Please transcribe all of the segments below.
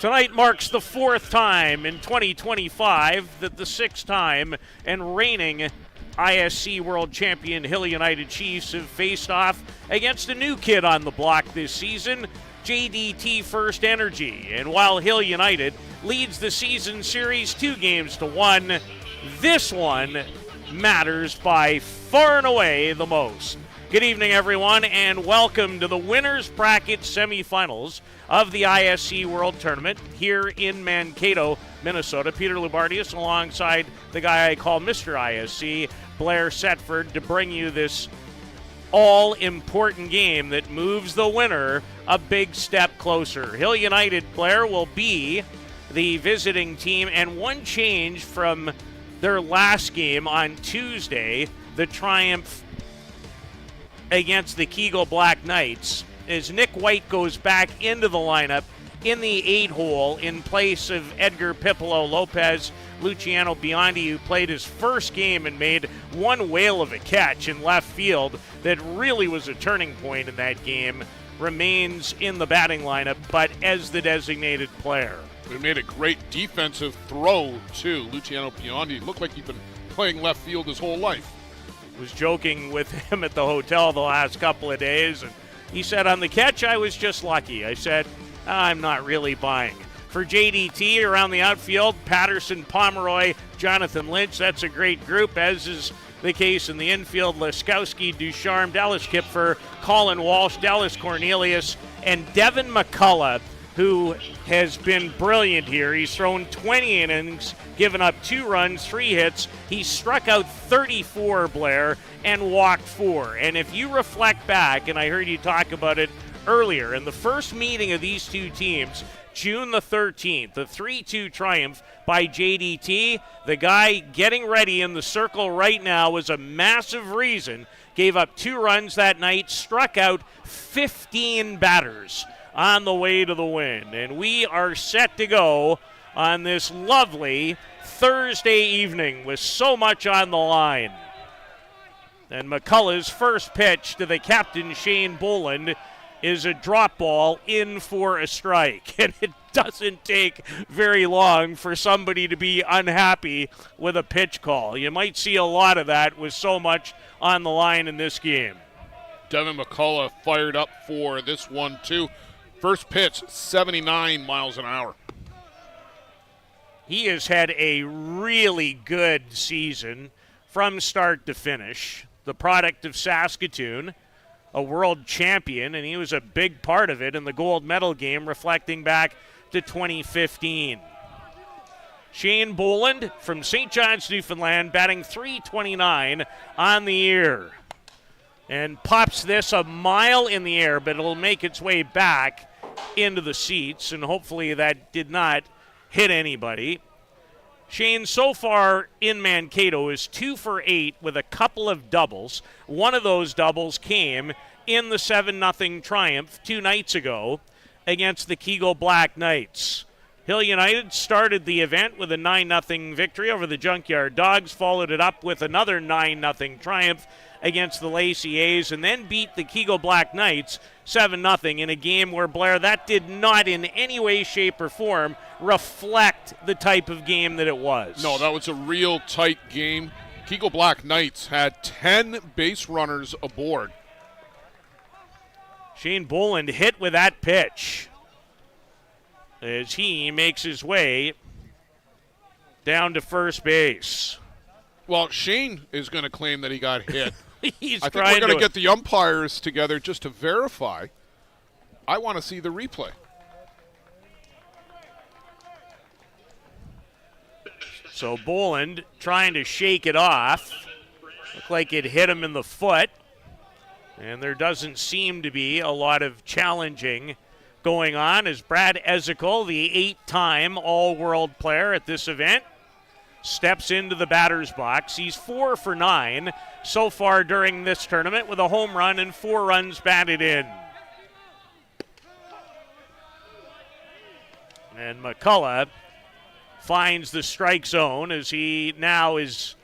Tonight marks the fourth time in 2025 that the sixth-time and reigning ISC World Champion Hill United Chiefs have faced off against a new kid on the block this season, JDT First Energy. And while Hill United leads the season series 2-1, this one matters by far and away the most. Good evening, everyone, and welcome to the winners bracket semifinals of the ISC World Tournament here in Mankato, Minnesota. Peter Lubardius alongside the guy I call Mr. ISC, Blair Setford, to bring you this all-important game that moves the winner a big step closer. Hill United, Blair, will be the visiting team, and one change from their last game on Tuesday, the triumph against the Kegel Black Knights, as Nick White goes back into the lineup in the 8-hole in place of Edgar Pipolo Lopez. Luciano Biondi, who played his first game and made one whale of a catch in left field that really was a turning point in that game, remains in the batting lineup, but as the designated player. They made a great defensive throw, too. Luciano Biondi looked like he'd been playing left field his whole life. Was joking with him at the hotel the last couple of days, and he said, on the catch, I was just lucky. I said, I'm not really buying. For JDT around the outfield, Patterson, Pomeroy, Jonathan Lynch, that's a great group, as is the case in the infield. Laskowski, Ducharme, Dallas Kipfer, Colin Walsh, Dallas Cornelius, and Devin McCullough, who has been brilliant here. He's thrown 20 innings, given up 2 runs, 3 hits. He struck out 34, Blair, and walked 4. And if you reflect back, and I heard you talk about it earlier, in the first meeting of these two teams, June the 13th, the 3-2 triumph by JDT, the guy getting ready in the circle right now was a massive reason, gave up 2 runs that night, struck out 15 batters on the way to the win. And we are set to go on this lovely Thursday evening with so much on the line. And McCullough's first pitch to the captain, Shane Boland, is a drop ball in for a strike. And it doesn't take very long for somebody to be unhappy with a pitch call. You might see a lot of that with so much on the line in this game. Devin McCullough fired up for this one, too. First pitch, 79 miles an hour. He has had a really good season from start to finish. The product of Saskatoon, a world champion, and he was a big part of it in the gold medal game, reflecting back to 2015. Shane Boland from St. John's, Newfoundland, batting .329 on the year. And pops this a mile in the air, but it'll make its way back into the seats, and hopefully that did not hit anybody. Shane, so far in Mankato, is 2 for 8 with a couple of doubles. One of those doubles came in the 7-0 triumph 2 nights ago against the Kegel Black Knights. Hill United started the event with a 9-0 victory over the Junkyard Dogs, followed it up with another 9-0 triumph against the Lacey A's, and then beat the Kegel Black Knights 7-0 in a game where, Blair, that did not in any way, shape, or form reflect the type of game that it was. No, that was a real tight game. Kegel Black Knights had 10 base runners aboard. Shane Boland hit with that pitch as he makes his way down to first base. Well, Shane is going to claim that he got hit. I think we're going to get the umpires together just to verify. I want to see the replay. So Boland trying to shake it off. Looked like it hit him in the foot. And there doesn't seem to be a lot of challenging going on as Brad Ezekiel, the 8-time All-World player at this event, steps into the batter's box. He's 4 for 9 so far during this tournament with a home run and 4 runs batted in. And McCullough finds the strike zone as he now is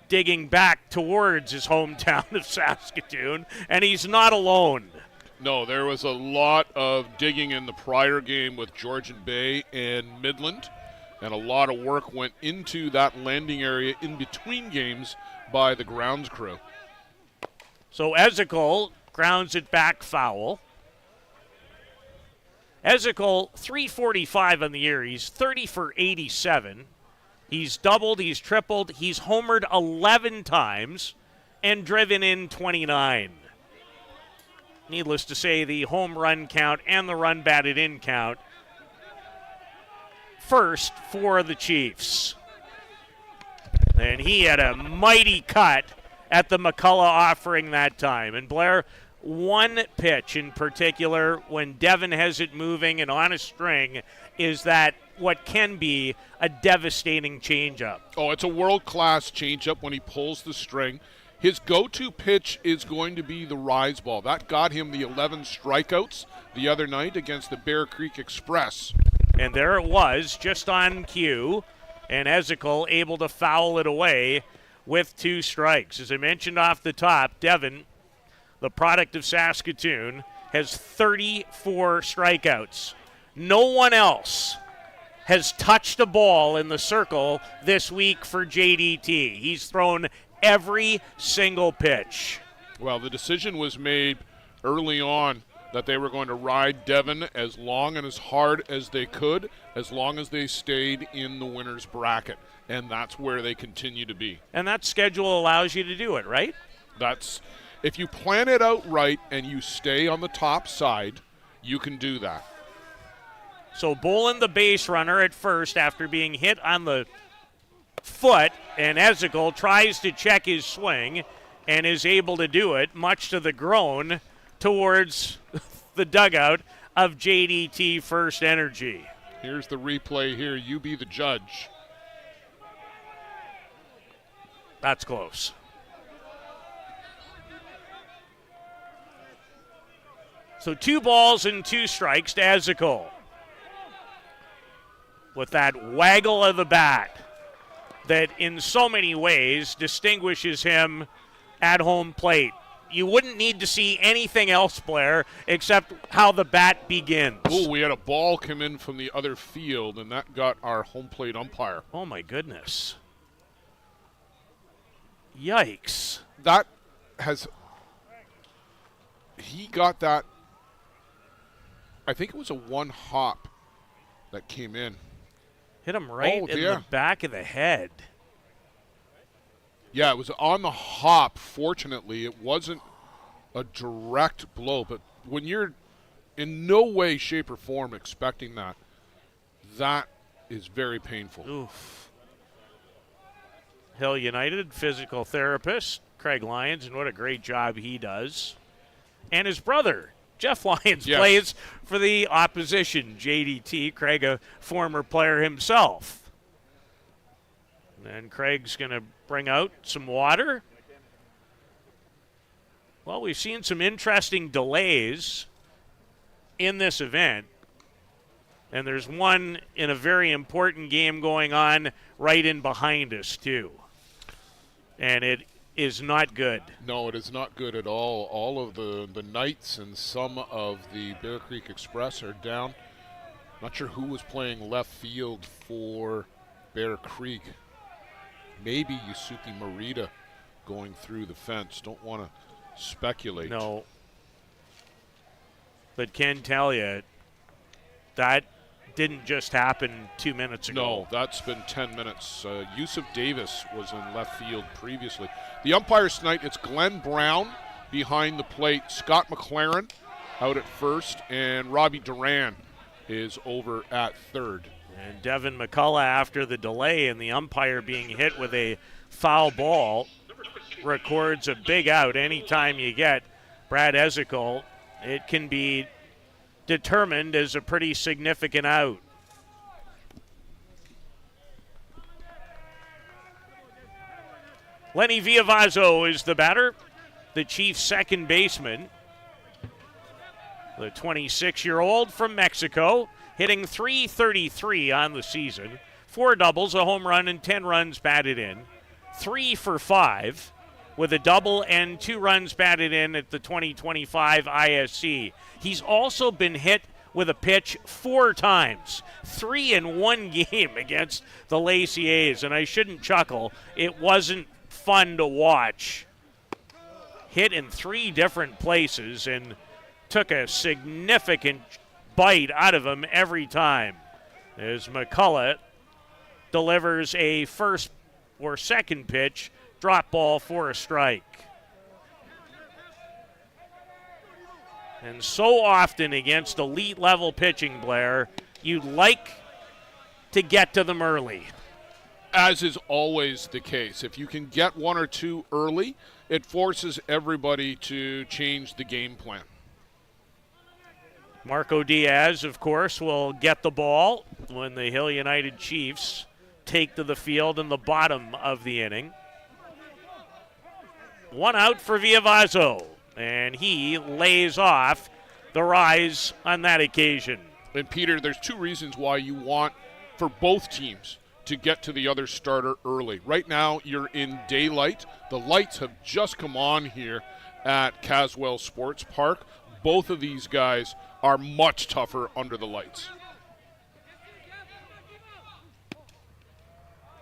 digging back towards his hometown of Saskatoon, and he's not alone. No, there was a lot of digging in the prior game with Georgian Bay and Midland, and a lot of work went into that landing area in between games by the grounds crew. So Ezekiel grounds it back foul. Ezekiel, 345 on the year. He's 30 for 87. He's doubled, he's tripled, he's homered 11 times and driven in 29. Needless to say, the home run count and the run batted in count first for the Chiefs. And he had a mighty cut at the McCullough offering that time. And Blair, one pitch in particular, when Devin has it moving and on a string, is that what can be a devastating changeup. Oh, it's a world-class changeup when he pulls the string. His go-to pitch is going to be the rise ball. That got him the 11 strikeouts the other night against the Bear Creek Express. And there it was, just on cue, and Ezekiel able to foul it away with 2 strikes. As I mentioned off the top, Devin, the product of Saskatoon, has 34 strikeouts. No one else has touched a ball in the circle this week for JDT. He's thrown every single pitch. Well, the decision was made early on that they were going to ride Devin as long and as hard as they could, as long as they stayed in the winner's bracket. And that's where they continue to be. And that schedule allows you to do it, right? That's, if you plan it out right and you stay on the top side, you can do that. So Bolin, the base runner at first after being hit on the foot, and Ezekiel tries to check his swing and is able to do it, much to the groan towards the dugout of JDT First Energy. Here's the replay here. You be the judge. That's close. So 2 balls and 2 strikes to Ezekiel. With that waggle of the bat that in so many ways distinguishes him at home plate. You wouldn't need to see anything else, Blair, except how the bat begins. Oh, we had a ball come in from the other field, and that got our home plate umpire. Oh, my goodness. Yikes. That has... He got that... I think it was a 1 hop that came in. Hit him right in the back of the head. Yeah, it was on the hop. Fortunately, it wasn't a direct blow. But when you're in no way, shape, or form expecting that, that is very painful. Oof. Hill United physical therapist, Craig Lyons, and what a great job he does. And his brother, Jeff Lyons, plays for the opposition, JDT. Craig, a former player himself. And Craig's going to bring out some water. Well, we've seen some interesting delays in this event. And there's one in a very important game going on right in behind us, too. And it is not good. No, it is not good at all. All of the Knights and some of the Bear Creek Express are down. Not sure who was playing left field for Bear Creek. Maybe Yusuke Morita going through the fence. Don't want to speculate. No. But can tell you, that didn't just happen 2 minutes ago. No, that's been 10 minutes. Yusuf Davis was in left field previously. The umpires tonight, it's Glenn Brown behind the plate, Scott McLaren out at first, and Robbie Duran is over at third. And Devin McCullough, after the delay and the umpire being hit with a foul ball, records a big out. Anytime you get Brad Ezekiel, it can be determined as a pretty significant out. Lenny Villavazzo is the batter, the Chiefs' second baseman. The 26-year-old from Mexico, hitting .333 on the season, 4 doubles, a home run, and 10 runs batted in. 3 for 5 with a double and 2 runs batted in at the 2025 ISC. He's also been hit with a pitch 4 times, 3 in one game against the Lacey A's, and I shouldn't chuckle. It wasn't fun to watch. Hit in 3 different places and took a significant bite out of him every time. As McCullough delivers a first or second pitch, drop ball for a strike. And so often against elite level pitching, Blair, you'd like to get to them early. As is always the case. If you can get 1 or 2 early, it forces everybody to change the game plan. Marco Diaz, of course, will get the ball when the Hill United Chiefs take to the field in the bottom of the inning. 1 out for Villavazzo, and he lays off the Rise on that occasion. And Peter, there's 2 reasons why you want for both teams to get to the other starter early. Right now, you're in daylight. The lights have just come on here at Caswell Sports Park. Both of these guys are much tougher under the lights.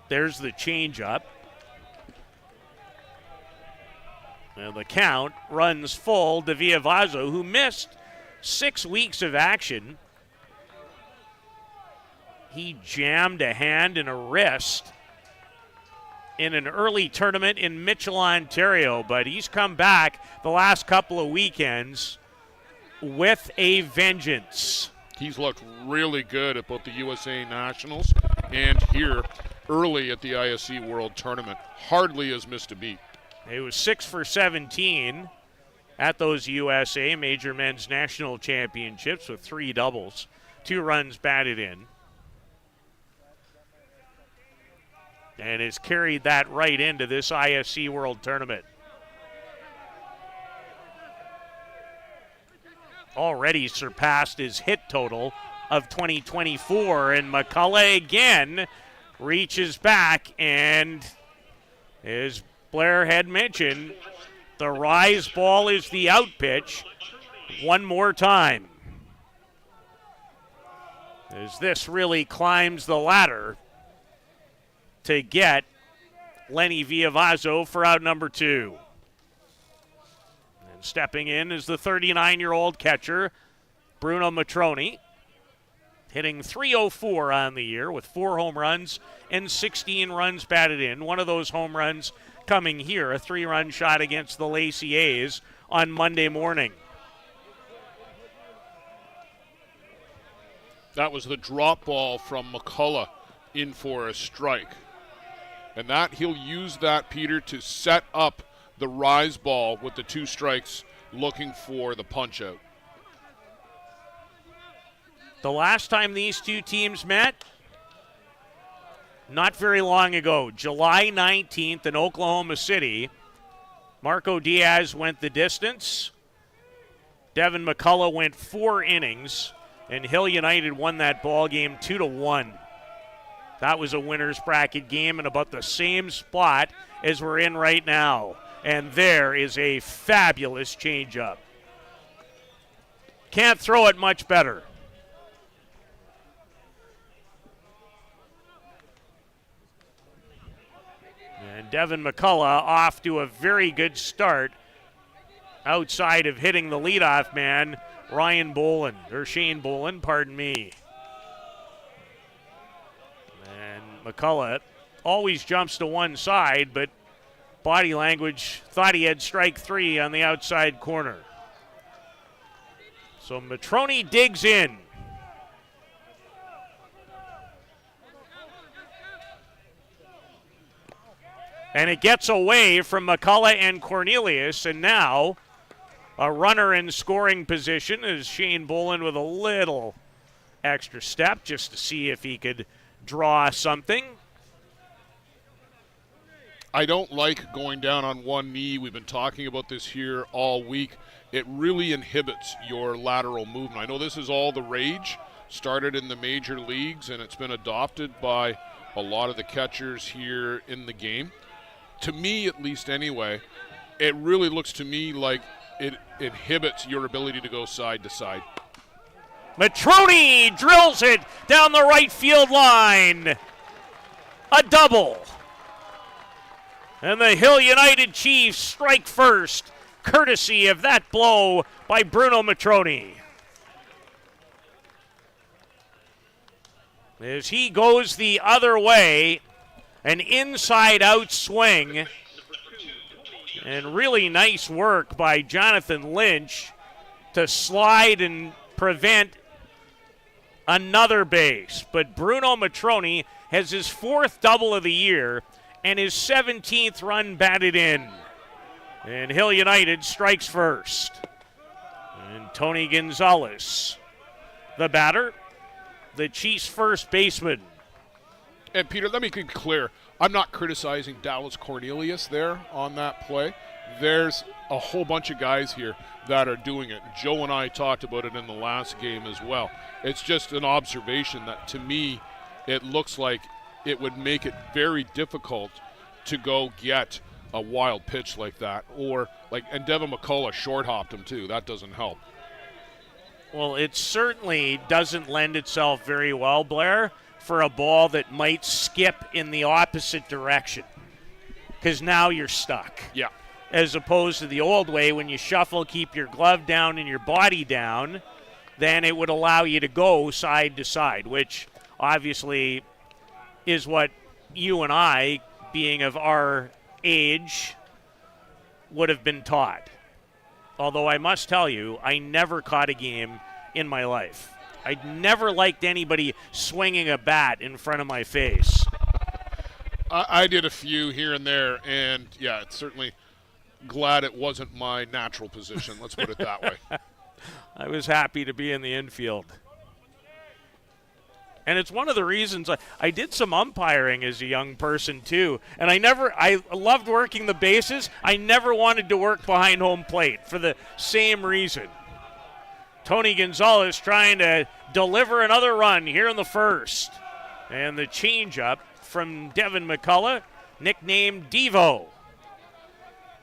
There's the changeup. And the count runs full to Villavazzo, who missed 6 weeks of action. He jammed a hand and a wrist in an early tournament in Mitchell, Ontario, but he's come back the last couple of weekends with a vengeance. He's looked really good at both the USA Nationals and here early at the ISC World Tournament. Hardly has missed a beat. He was 6 for 17 at those USA Major Men's National Championships with 3 doubles, 2 runs batted in. And has carried that right into this ISC World Tournament. Already surpassed his hit total of 2024, and McCullough again reaches back, and as Blair had mentioned, the Rise ball is the out pitch one more time. As this really climbs the ladder to get Lenny Villavazzo for out number 2. And stepping in is the 39-year-old catcher, Bruno Matroni, hitting .304 on the year with 4 home runs and 16 runs batted in. One of those home runs coming here, a 3-run shot against the Lacey A's on Monday morning. That was the drop ball from McCullough in for a strike. And that he'll use that, Peter, to set up the Rise ball with the 2 strikes looking for the punch out. The last time these 2 teams met, not very long ago, July 19th in Oklahoma City. Marco Diaz went the distance. Devin McCullough went 4 innings, and Hill United won that ball game 2-1. That was a winner's bracket game in about the same spot as we're in right now. And there is a fabulous changeup. Can't throw it much better. And Devin McCullough off to a very good start outside of hitting the leadoff man, Shane Bolin, pardon me. And McCullough always jumps to one side, but body language thought he had strike 3 on the outside corner. So Matroni digs in. And it gets away from McCullough and Cornelius, and now a runner in scoring position is Shane Bolin with a little extra step just to see if he could draw something. I don't like going down on one knee. We've been talking about this here all week. It really inhibits your lateral movement. I know this is all the rage, started in the major leagues, and it's been adopted by a lot of the catchers here in the game. To me, at least anyway, it really looks to me like it inhibits your ability to go side to side. Matrone drills it down the right field line. A double. And the Hill United Chiefs strike first, courtesy of that blow by Bruno Matrone. As he goes the other way, an inside-out swing. And really nice work by Jonathan Lynch to slide and prevent another base. But Bruno Matrone has his 4th double of the year and his 17th run batted in. And Hill United strikes first. And Tony Gonzalez, the batter, the Chiefs' first baseman. And Peter, let me be clear. I'm not criticizing Dallas Cornelius there on that play. There's a whole bunch of guys here that are doing it. Joe and I talked about it in the last game as well. It's just an observation that, to me, it looks like it would make it very difficult to go get a wild pitch like that. And Devin McCullough short-hopped him too. That doesn't help. Well, it certainly doesn't lend itself very well, Blair, for a ball that might skip in the opposite direction, because now you're stuck. Yeah. As opposed to the old way, when you shuffle, keep your glove down and your body down, then it would allow you to go side to side, which obviously is what you and I, being of our age, would have been taught. Although I must tell you, I never caught a game in my life. I never liked anybody swinging a bat in front of my face. I did a few here and there, and yeah, it's certainly glad it wasn't my natural position. Let's put it that way. I was happy to be in the infield. And it's one of the reasons I did some umpiring as a young person too. And I loved working the bases. I never wanted to work behind home plate for the same reason. Tony Gonzalez trying to deliver another run here in the first. And the changeup from Devin McCullough, nicknamed Devo.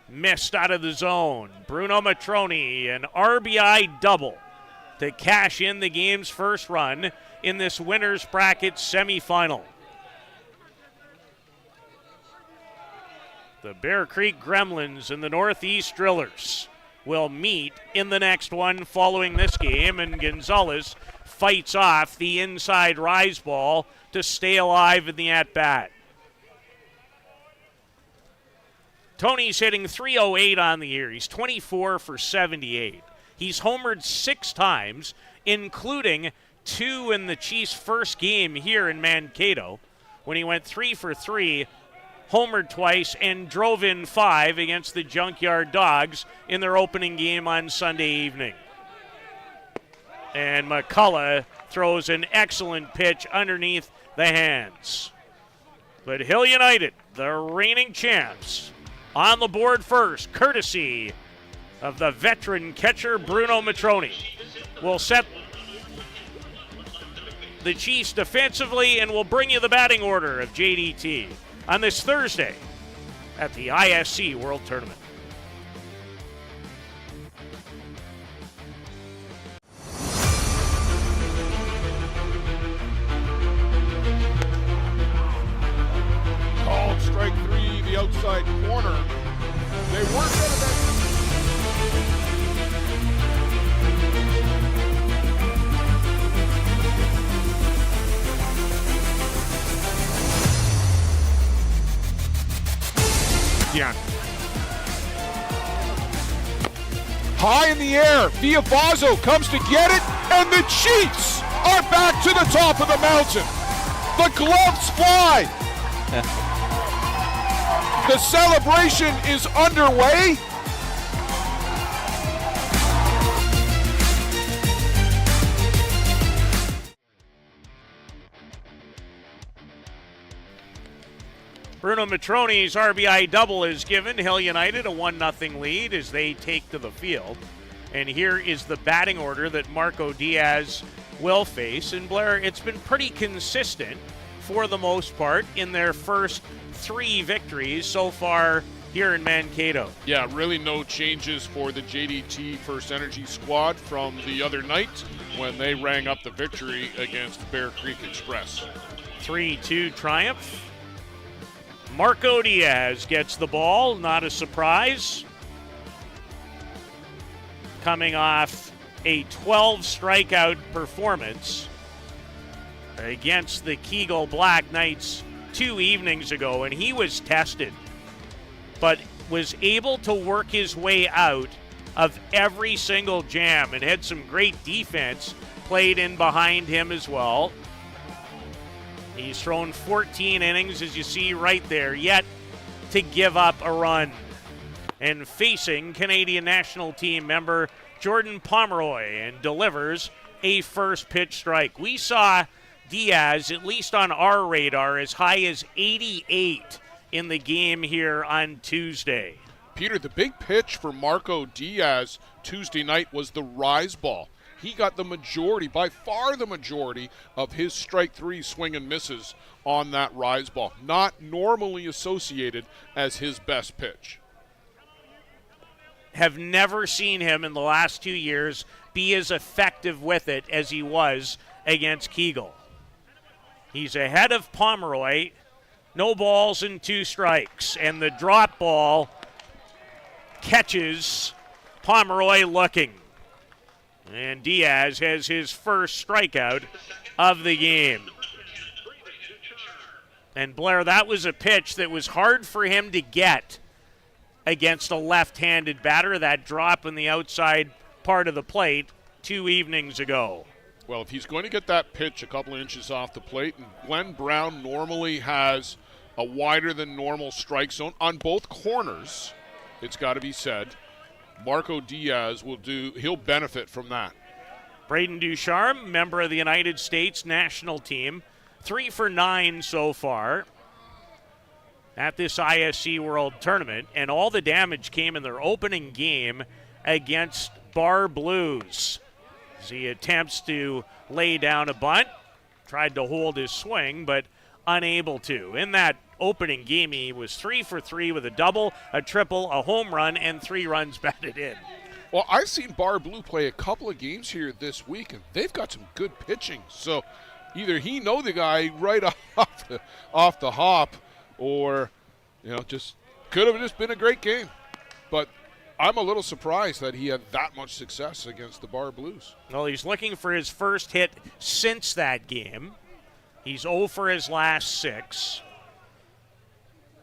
Missed out of the zone. Bruno Matrone, an RBI double to cash in the game's first run in this winner's bracket semifinal. The Bear Creek Gremlins and the Northeast Drillers will meet in the next one following this game, and Gonzalez fights off the inside rise ball to stay alive in the at-bat. Tony's hitting .308 on the year. He's 24 for 78. He's homered 6 times, including 2 in the Chiefs' first game here in Mankato, when he went 3 for 3, homered twice, and drove in 5 against the Junkyard Dogs in their opening game on Sunday evening. And McCullough throws an excellent pitch underneath the hands. But Hill United, the reigning champs, on the board first, courtesy of the veteran catcher Bruno Matrone, will set the Chiefs defensively and will bring you the batting order of JDT on this Thursday at the ISC World Tournament. Called strike 3, the outside corner. They weren't out of that. Yeah. High in the air, Viavazo comes to get it, and the Chiefs are back to the top of the mountain. The gloves fly. The celebration is underway. Bruno Matrone's RBI double is given Hill United a 1-0 lead as they take to the field. And here is the batting order that Marco Diaz will face. And Blair, it's been pretty consistent for the most part in their first 3 victories so far here in Mankato. Yeah, really no changes for the JDT First Energy squad from the other night when they rang up the victory against Bear Creek Express. 3-2 triumph. Marco Diaz gets the ball, not a surprise. Coming off a 12 strikeout performance against the Kegel Black Knights 2 evenings ago, and he was tested, but was able to work his way out of every single jam and had some great defense played in behind him as well. He's thrown 14 innings, as you see right there, yet to give up a run. And facing Canadian national team member Jordan Pomeroy, and delivers a first pitch strike. We saw Diaz, at least on our radar, as high as 88 in the game here on Tuesday. Peter, the big pitch for Marco Diaz Tuesday night was the rise ball. He got the majority, by far the majority, of his strike three swing and misses on that rise ball. Not normally associated as his best pitch. Have never seen him in the last 2 years be as effective with it as he was against Kegel. He's ahead of Pomeroy, no balls and 2 strikes, and the drop ball catches Pomeroy looking. And Diaz has his first strikeout of the game. And Blair, that was a pitch that was hard for him to get against a left-handed batter, that drop in the outside part of the plate 2 evenings ago. Well, if he's going to get that pitch a couple of inches off the plate, and Glenn Brown normally has a wider than normal strike zone on both corners, it's got to be said, Marco Diaz he'll benefit from that. Braden Ducharme, member of the United States national team, 3 for 9 so far at this ISC World Tournament, and all the damage came in their opening game against Bar Blues. As he attempts to lay down a bunt, tried to hold his swing, but unable to. In that opening game, he was 3 for 3 with a double, a triple, a home run, and 3 runs batted in. Well, I've seen Bar Blue play a couple of games here this week, and they've got some good pitching. So either he know the guy right off the hop, or just could have just been a great game. But I'm a little surprised that he had that much success against the Bar Blues. Well, he's looking for his first hit since that game. He's 0 for his last 6.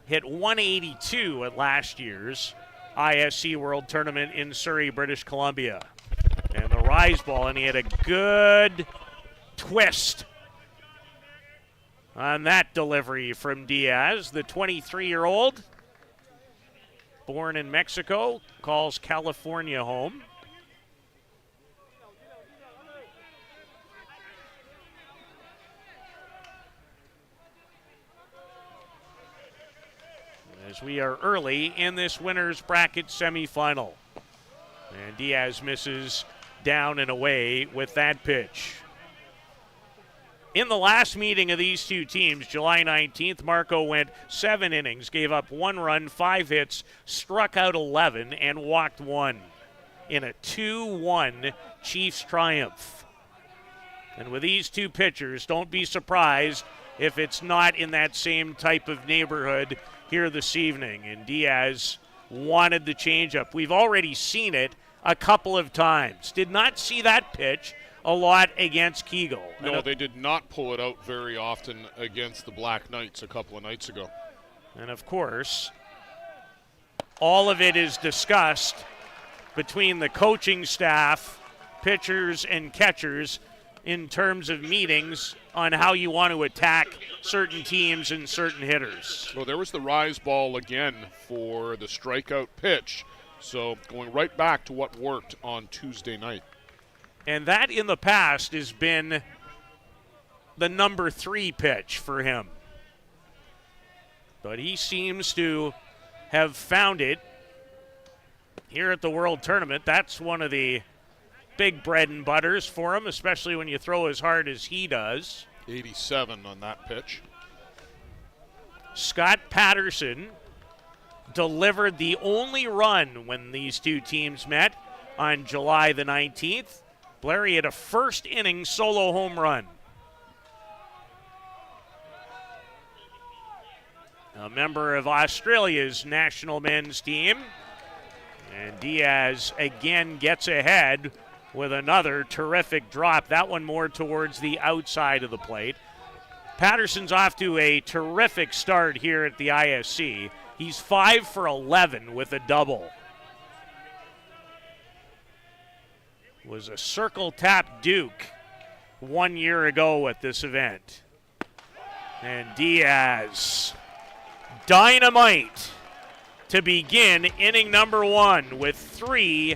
Hit 182 at last year's ISC World Tournament in Surrey, British Columbia. And the rise ball, and he had a good twist on that delivery from Diaz. The 23-year-old, born in Mexico, calls California home. As we are early in this winner's bracket semifinal. And Diaz misses down and away with that pitch. In the last meeting of these two teams, July 19th, Marco went 7 innings, gave up 1 run, 5 hits, struck out 11, and walked 1 in a 2-1 Chiefs triumph. And with these two pitchers, don't be surprised if it's not in that same type of neighborhood here this evening. And Diaz wanted the changeup. We've already seen it a couple of times. Did not see that pitch a lot against Kegel. No, they did not pull it out very often against the Black Knights a couple of nights ago. And of course, all of it is discussed between the coaching staff, pitchers, and catchers in terms of meetings on how you want to attack certain teams and certain hitters. Well, there was the rise ball again for the strikeout pitch. So going right back to what worked on Tuesday night. And that in the past has been the number 3 pitch for him. But he seems to have found it here at the World Tournament. That's one of the big bread and butters for him, especially when you throw as hard as he does. 87 on that pitch. Scott Patterson delivered the only run when these two teams met on July the 19th. Blair had a first inning solo home run. A member of Australia's national men's team. And Diaz again gets ahead with another terrific drop. That one more towards the outside of the plate. Patterson's off to a terrific start here at the ISC. He's 5 for 11 with a double. Was a circle tap Duke 1 year ago at this event. And Diaz, dynamite to begin inning number 1 with 3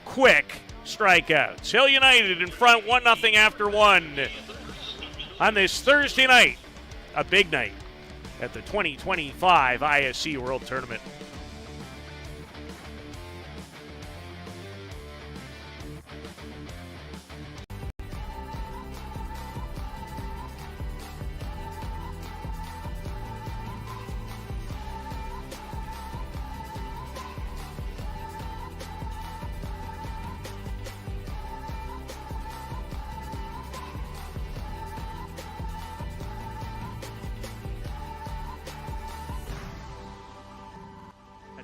quick strikeouts. Hill United in front 1-0 after 1 on this Thursday night, a big night at the 2025 ISC World Tournament.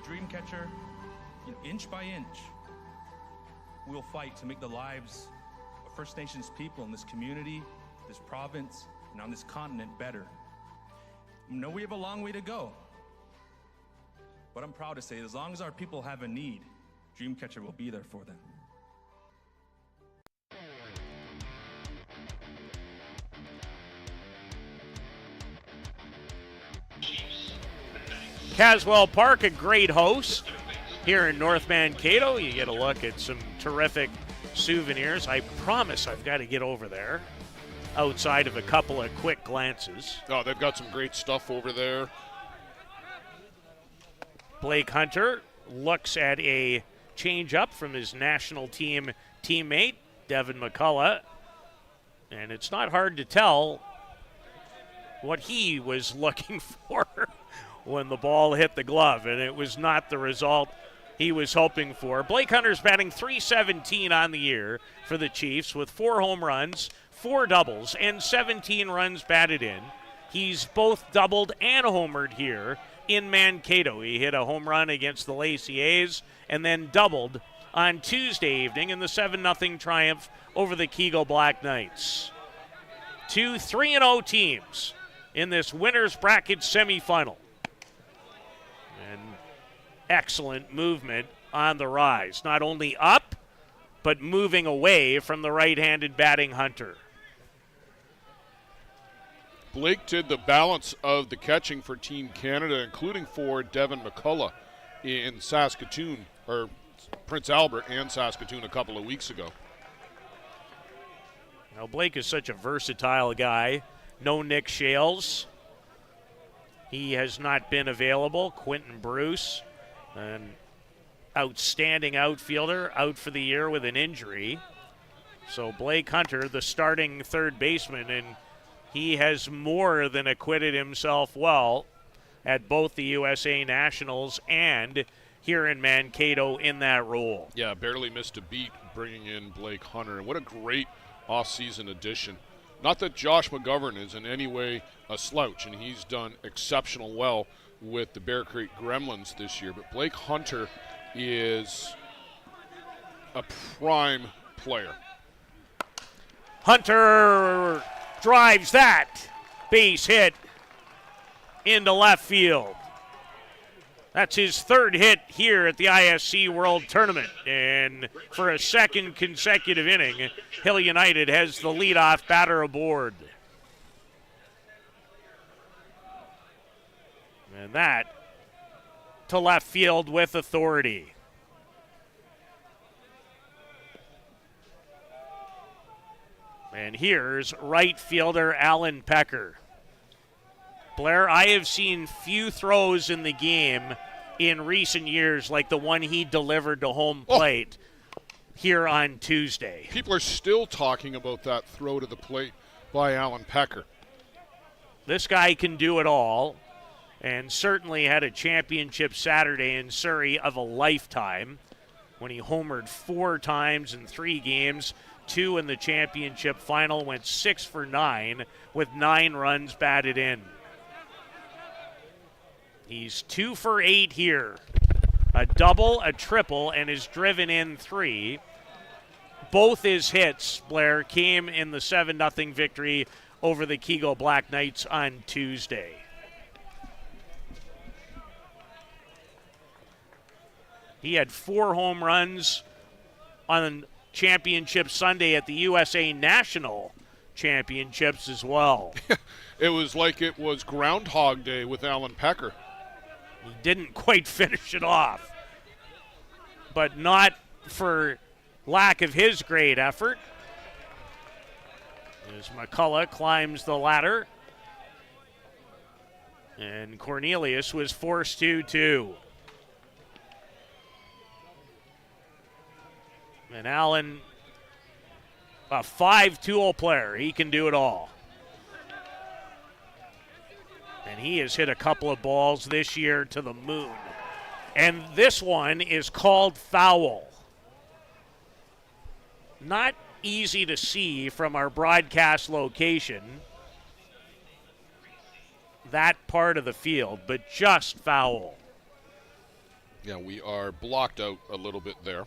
Dreamcatcher, inch by inch, we'll fight to make the lives of First Nations people in this community, this province, and on this continent better. I know we have a long way to go, but I'm proud to say as long as our people have a need, Dreamcatcher will be there for them. Caswell Park, a great host here in North Mankato. You get a look at some terrific souvenirs. I promise I've got to get over there outside of a couple of quick glances. Oh, they've got some great stuff over there. Blake Hunter looks at a change-up from his national team teammate, Devin McCullough. And it's not hard to tell what he was looking for when the ball hit the glove, and it was not the result he was hoping for. Blake Hunter's batting .317 on the year for the Chiefs with 4 home runs, 4 doubles, and 17 runs batted in. He's both doubled and homered here in Mankato. He hit a home run against the Lacey A's and then doubled on Tuesday evening in the 7-0 triumph over the Kegel Black Knights. 2 3-0 teams in this winner's bracket semifinal. And excellent movement on the rise. Not only up, but moving away from the right-handed batting Hunter. Blake did the balance of the catching for Team Canada, including for Devin McCullough in Saskatoon, or Prince Albert and Saskatoon a couple of weeks ago. Now, Blake is such a versatile guy. No Nick Shales. He has not been available. Quentin Bruce, an outstanding outfielder, out for the year with an injury. So Blake Hunter, the starting third baseman, and he has more than acquitted himself well at both the USA Nationals and here in Mankato in that role. Yeah, barely missed a beat bringing in Blake Hunter. And what a great off-season addition. Not that Josh McGovern is in any way a slouch, and he's done exceptional well with the Bear Creek Gremlins this year, but Blake Hunter is a prime player. Hunter drives that base hit into left field. That's his third hit here at the ISC World Tournament. And for a second consecutive inning, Hill United has the leadoff batter aboard. And that to left field with authority. And here's right fielder Alan Pecker. Blair, I have seen few throws in the game in recent years like the one he delivered to home plate here on Tuesday. People are still talking about that throw to the plate by Alan Pecker. This guy can do it all. and certainly had a championship Saturday in Surrey of a lifetime when he homered 4 times in 3 games, 2 in the championship final, went 6 for 9 with 9 runs batted in. He's 2 for 8 here. A double, a triple, and has driven in 3. Both his hits, Blair, came in the 7-0 victory over the Keego Black Knights on Tuesday. He had 4 home runs on Championship Sunday at the USA National Championships as well. It was like it was Groundhog Day with Alan Pecker. He didn't quite finish it off, but not for lack of his great effort. As McCullough climbs the ladder, and Cornelius was forced to too. And Allen, a 5-tool player. He can do it all. And he has hit a couple of balls this year to the moon. And this one is called foul. Not easy to see from our broadcast location, that part of the field, but just foul. Yeah, we are blocked out a little bit there.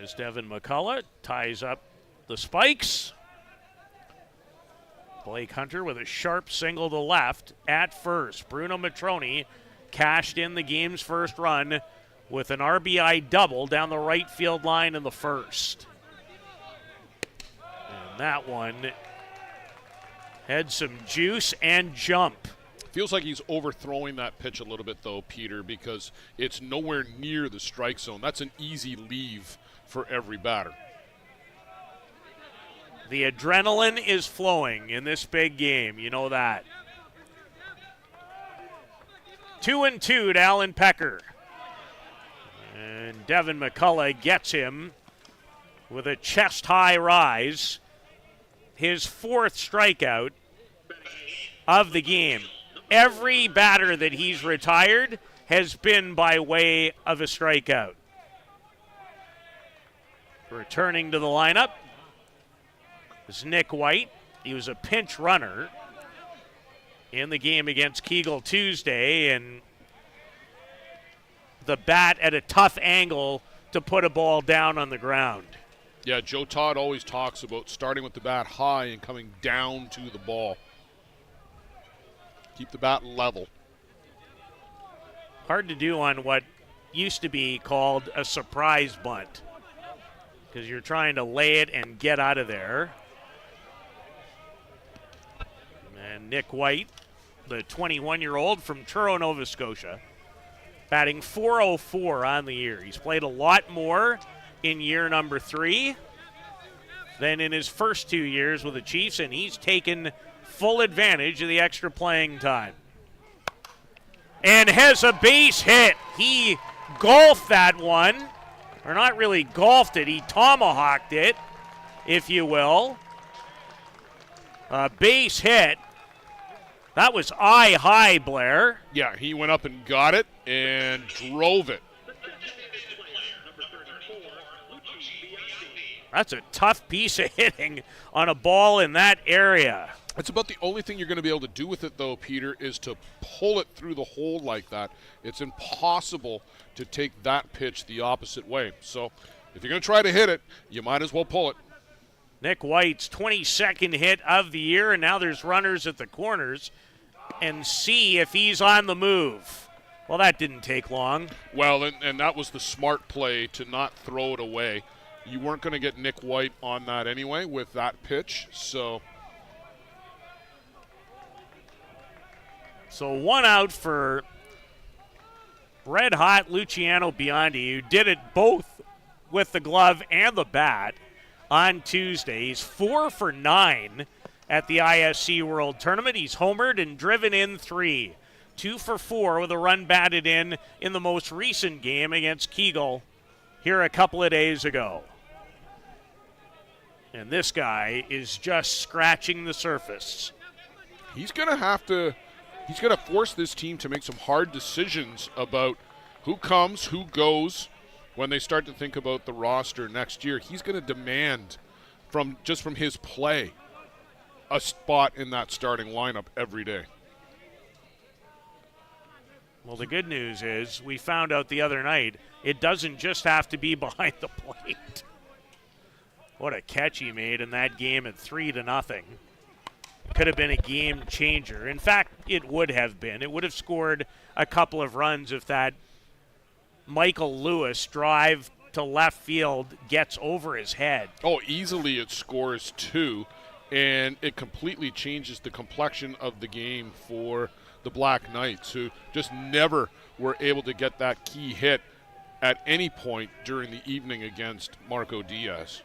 As Devin McCullough ties up the spikes. Blake Hunter with a sharp single to left at first. Bruno Matroni cashed in the game's first run with an RBI double down the right field line in the first. And that one had some juice and jump. Feels like he's overthrowing that pitch a little bit, though, Peter, because it's nowhere near the strike zone. That's an easy leave for every batter. The adrenaline is flowing in this big game. You know that. 2-2 to Alan Pecker. And Devin McCullough gets him with a chest-high rise. His 4th strikeout of the game. Every batter that he's retired has been by way of a strikeout. Returning to the lineup is Nick White. He was a pinch runner in the game against Keegle Tuesday, and the bat at a tough angle to put a ball down on the ground. Yeah, Joe Todd always talks about starting with the bat high and coming down to the ball. Keep the bat level. Hard to do on what used to be called a surprise bunt, because you're trying to lay it and get out of there. And Nick White, the 21-year-old from Truro, Nova Scotia, batting .404 on the year. He's played a lot more in year number 3 than in his first 2 years with the Chiefs, and he's taken full advantage of the extra playing time. And has a base hit. He golfed that one. Or not really golfed it, he tomahawked it, if you will. A base hit. That was eye high, Blair. Yeah, he went up and got it and drove it. That's a tough piece of hitting on a ball in that area. That's about the only thing you're going to be able to do with it, though, Peter, is to pull it through the hole like that. It's impossible to take that pitch the opposite way. So if you're going to try to hit it, you might as well pull it. Nick White's 22nd hit of the year, and now there's runners at the corners, and see if he's on the move. Well, that didn't take long. Well, and that was the smart play to not throw it away. You weren't going to get Nick White on that anyway with that pitch, so 1 out for red-hot Luciano Biondi, who did it both with the glove and the bat on Tuesday. He's 4 for 9 at the ISC World Tournament. He's homered and driven in 3. 2 for 4 with a run batted in the most recent game against Keegle here a couple of days ago. And this guy is just scratching the surface. He's going to force this team to make some hard decisions about who comes, who goes when they start to think about the roster next year. He's going to demand from his play a spot in that starting lineup every day. Well, the good news is we found out the other night it doesn't just have to be behind the plate. What a catch he made in that game at 3-0. Could have been a game changer. In fact, it would have been. It would have scored a couple of runs if that Michael Lewis drive to left field gets over his head. Oh, easily it scores 2, and it completely changes the complexion of the game for the Black Knights, who just never were able to get that key hit at any point during the evening against Marco Diaz.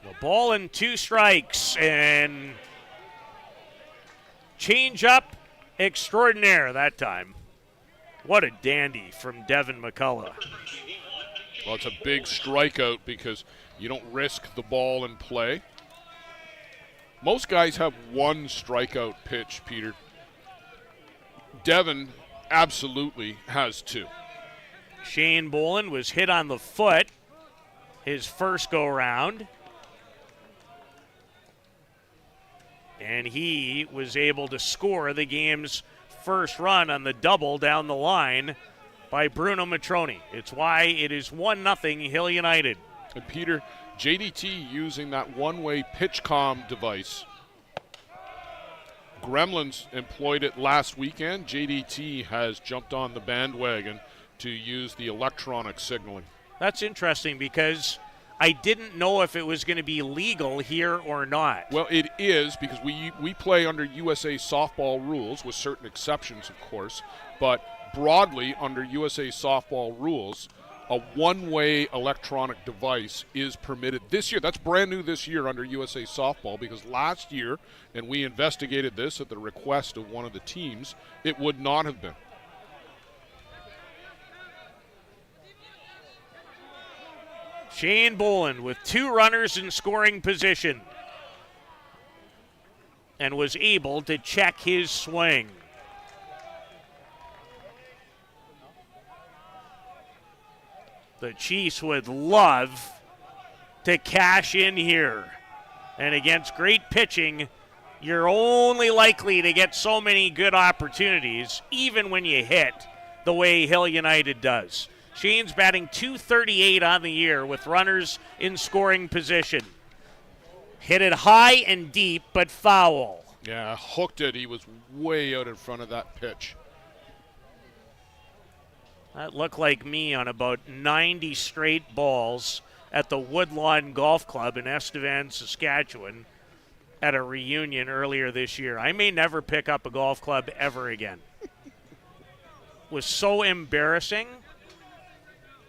The ball and 2 strikes, and change up extraordinaire that time. What a dandy from Devin McCullough. Well, it's a big strikeout because you don't risk the ball in play. Most guys have 1 strikeout pitch, Peter. Devin absolutely has 2. Shane Boland was hit on the foot his first go-round. And he was able to score the game's first run on the double down the line by Bruno Matroni. It's why it is 1-0 Hill United. And Peter, JDT using that one-way pitch comm device. Gremlins employed it last weekend. JDT has jumped on the bandwagon to use the electronic signaling. That's interesting because I didn't know if it was going to be legal here or not. Well, it is because we play under USA softball rules with certain exceptions, of course, but broadly under USA softball rules, a one-way electronic device is permitted this year. That's brand new this year under USA softball because last year, and we investigated this at the request of one of the teams, it would not have been. Shane Boland with 2 runners in scoring position and was able to check his swing. The Chiefs would love to cash in here. And against great pitching, you're only likely to get so many good opportunities, even when you hit the way Hill United does. Shane's batting .238 on the year with runners in scoring position. Hit it high and deep, but foul. Yeah, hooked it. He was way out in front of that pitch. That looked like me on about 90 straight balls at the Woodlawn Golf Club in Estevan, Saskatchewan at a reunion earlier this year. I may never pick up a golf club ever again. It was so embarrassing.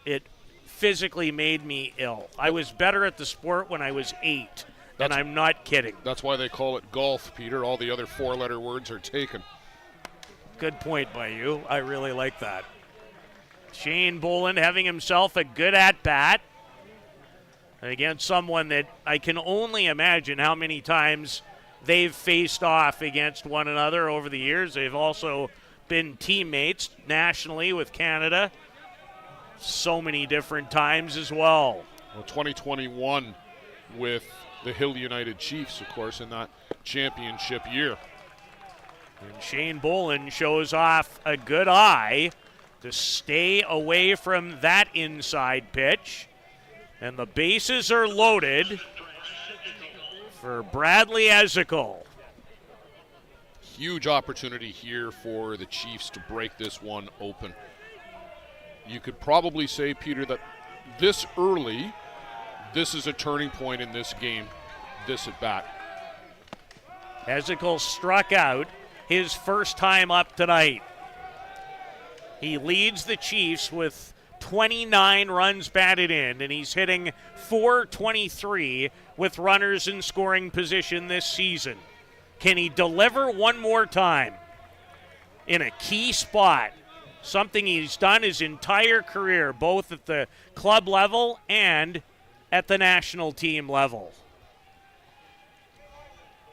It physically made me ill. I was better at the sport when I was 8, and I'm not kidding. That's why they call it golf, Peter. All the other 4-letter words are taken. Good point by you. I really like that. Shane Boland having himself a good at-bat against someone that I can only imagine how many times they've faced off against one another over the years. They've also been teammates nationally with Canada so many different times as well. Well, 2021 with the Hill United Chiefs, of course, in that championship year. And Shane Boland shows off a good eye to stay away from that inside pitch. And the bases are loaded for Bradley Ezekiel. Huge opportunity here for the Chiefs to break this one open. You could probably say, Peter, that this early, this is a turning point in this game, this at bat. Ezekiel struck out his first time up tonight. He leads the Chiefs with 29 runs batted in, and he's hitting .423 with runners in scoring position this season. Can he deliver one more time in a key spot? Something he's done his entire career, both at the club level and at the national team level.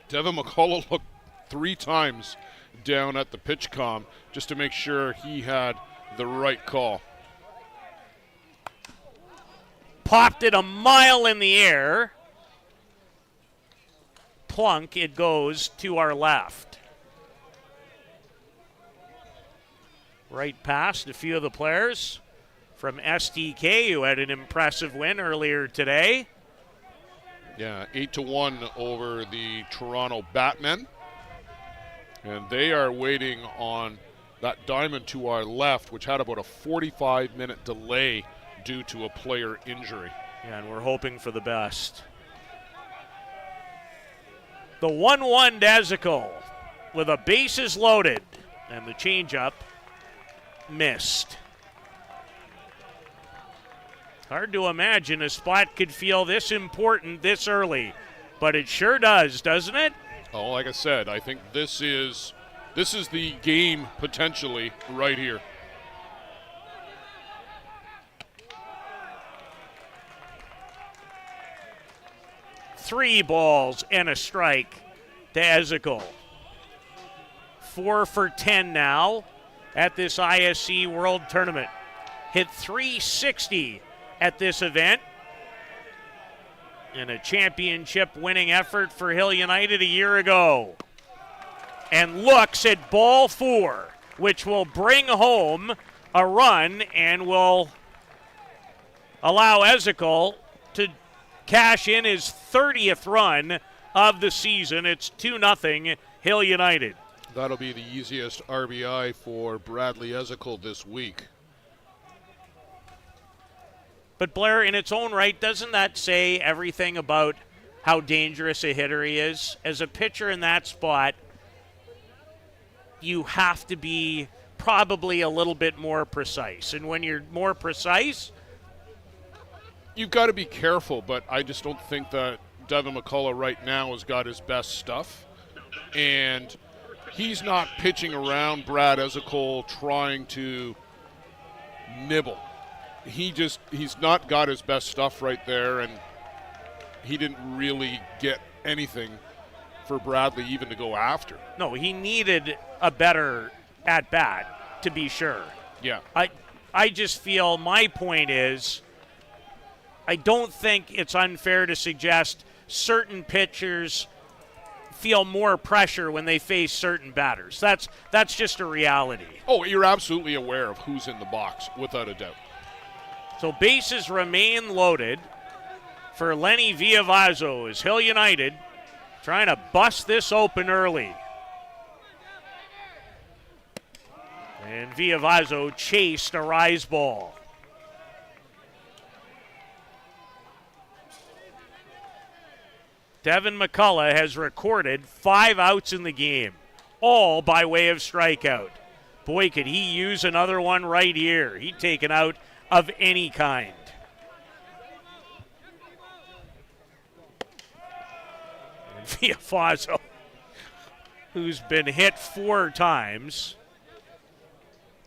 Devin McCullough looked 3 times down at the pitch comm just to make sure he had the right call. Popped it a mile in the air. Plunk, it goes to our left. Right past a few of the players from STK, who had an impressive win earlier today. Yeah, 8-1 over the Toronto Batmen. And they are waiting on that diamond to our left, which had about a 45-minute delay due to a player injury. Yeah, and we're hoping for the best. The 1-1 Dazical with a bases loaded, and the changeup missed. Hard to imagine a spot could feel this important this early, but it sure does, doesn't it? Oh, like I said, I think this is the game potentially right here. Three balls and a strike to Ezekiel. 4 for 10 now at this ISC World Tournament. Hit 360 at this event in a championship winning effort for Hill United a year ago. And looks at ball 4, which will bring home a run and will allow Ezekiel to cash in his 30th run of the season. It's 2-0 Hill United. That'll be the easiest RBI for Bradley Ezekiel this week. But Blair, in its own right, doesn't that say everything about how dangerous a hitter he is? As a pitcher in that spot, you have to be probably a little bit more precise. And when you're more precise, you've got to be careful, but I just don't think that Devin McCullough right now has got his best stuff. And he's not pitching around Brad Ezekiel trying to nibble. He's not got his best stuff right there, and he didn't really get anything for Bradley even to go after. No, he needed a better at-bat, to be sure. Yeah. I just feel my point is I don't think it's unfair to suggest certain pitchers feel more pressure when they face certain batters. That's just a reality. Oh, you're absolutely aware of who's in the box, without a doubt. So bases remain loaded for Lenny Villavazo as Hill United trying to bust this open early. And Villavazo chased a rise ball. Devin McCullough has recorded 5 outs in the game, all by way of strikeout. Boy, could he use another one right here. He'd take an out of any kind. And Villavazo, who's been hit 4 times.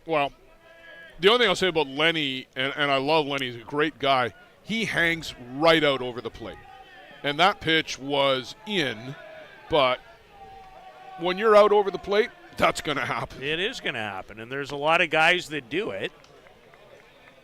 Well, the only thing I'll say about Lenny, and I love Lenny, he's a great guy, he hangs right out over the plate. And that pitch was in, but when you're out over the plate, that's going to happen. It is going to happen, and there's a lot of guys that do it.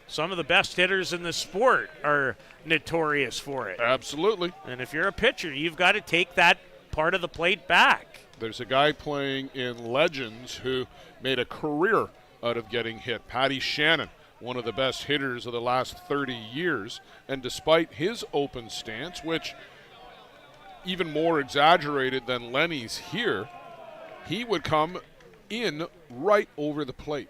Some of the best hitters in the sport are notorious for it. Absolutely. And if you're a pitcher, you've got to take that part of the plate back. There's a guy playing in Legends who made a career out of getting hit, Patty Shannon, one of the best hitters of the last 30 years. And despite his open stance, which even more exaggerated than Lenny's here, he would come in right over the plate.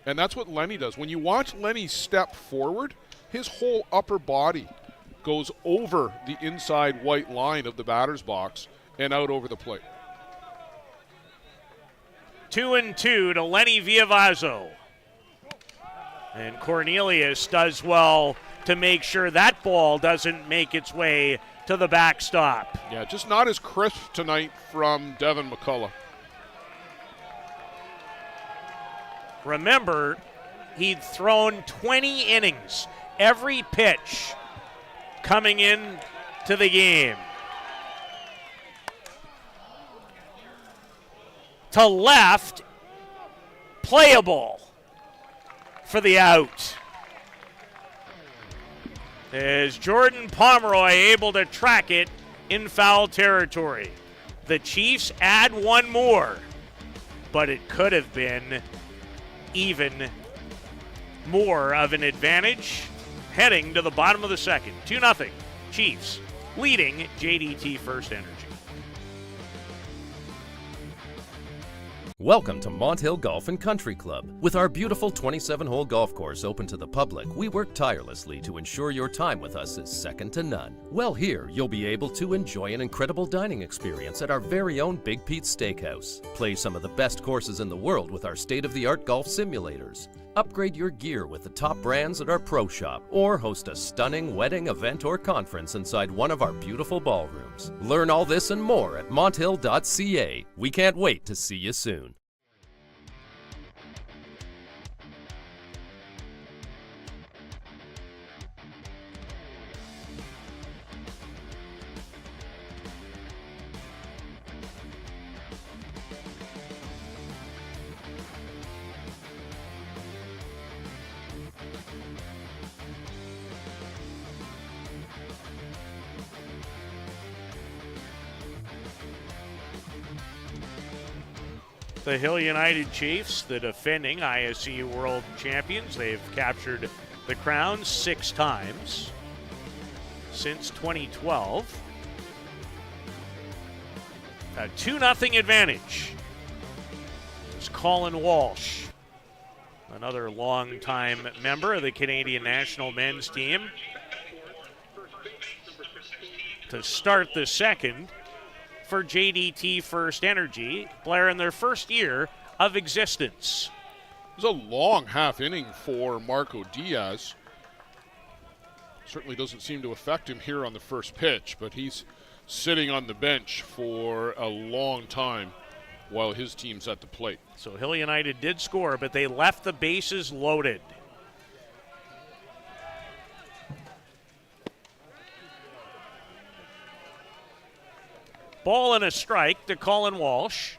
And that's what Lenny does. When you watch Lenny step forward, his whole upper body goes over the inside white line of the batter's box and out over the plate. 2-2 to Lenny Villavazo. And Cornelius does well to make sure that ball doesn't make its way to the backstop. Yeah, just not as crisp tonight from Devin McCullough. Remember, he'd thrown 20 innings. Every pitch coming in to the game. To left, playable for the out. Is Jordan Pomeroy able to track it in foul territory? The Chiefs add one more, but it could have been even more of an advantage heading to the bottom of the second. 2-0, Chiefs leading JDT First Energy. Welcome to Mont Hill Golf and Country Club. With our beautiful 27-hole golf course open to the public, we work tirelessly to ensure your time with us is second to none. Well, here you'll be able to enjoy an incredible dining experience at our very own Big Pete's Steakhouse. Play some of the best courses in the world with our state-of-the-art golf simulators. Upgrade your gear with the top brands at our pro shop, or host a stunning wedding, event, or conference inside one of our beautiful ballrooms. Learn all this and more at monthill.ca. We can't wait to see you soon. The Hill United Chiefs, the defending ISC World Champions. They've captured the crown 6 times since 2012. A 2-0 advantage. It's Colin Walsh, another longtime member of the Canadian national men's team, to start the second for JDT First Energy, Blair, in their first year of existence. It was a long half inning for Marco Diaz. Certainly doesn't seem to affect him here on the first pitch, but he's sitting on the bench for a long time while his team's at the plate. So Hill United did score, but they left the bases loaded. Ball and a strike to Colin Walsh.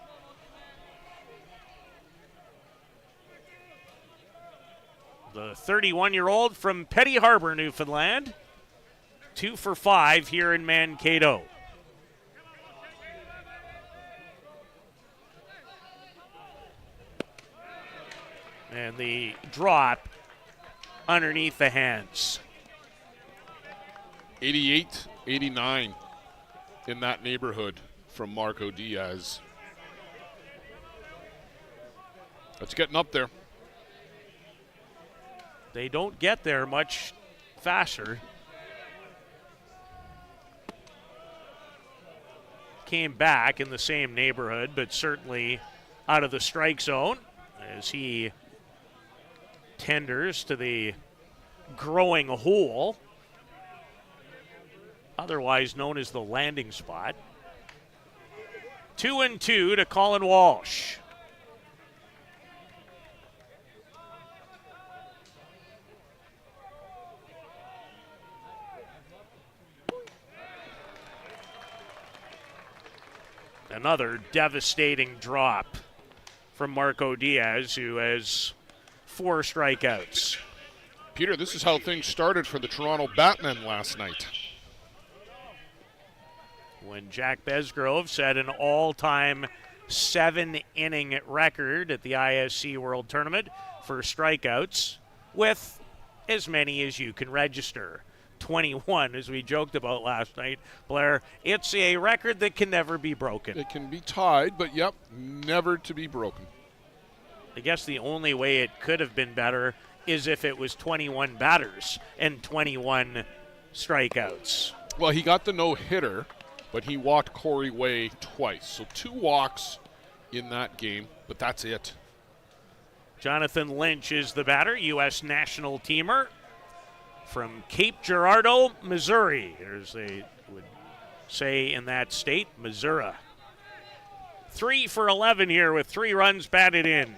The 31-year-old from Petty Harbor, Newfoundland. 2 for 5 here in Mankato. And the drop underneath the hands. 88, 89 in that neighborhood from Marco Diaz. That's getting up there. They don't get there much faster. Came back in the same neighborhood, but certainly out of the strike zone as he tenders to the growing hole, otherwise known as the landing spot. 2-2 to Colin Walsh. Another devastating drop from Marco Diaz, who has 4 strikeouts. Peter, this is how things started for the Toronto Batmen last night. When Jack Besgrove set an all-time 7-inning record at the ISC World Tournament for strikeouts, with as many as you can register. 21, as we joked about last night, Blair. It's a record that can never be broken. It can be tied, but yep, never to be broken. I guess the only way it could have been better is if it was 21 batters and 21 strikeouts. Well, he got the no-hitter, but he walked Corey Way twice. So 2 walks in that game, but that's it. Jonathan Lynch is the batter, U.S. national teamer from Cape Girardeau, Missouri, as they would say in that state, Missouri. 3 for 11 here with 3 runs batted in.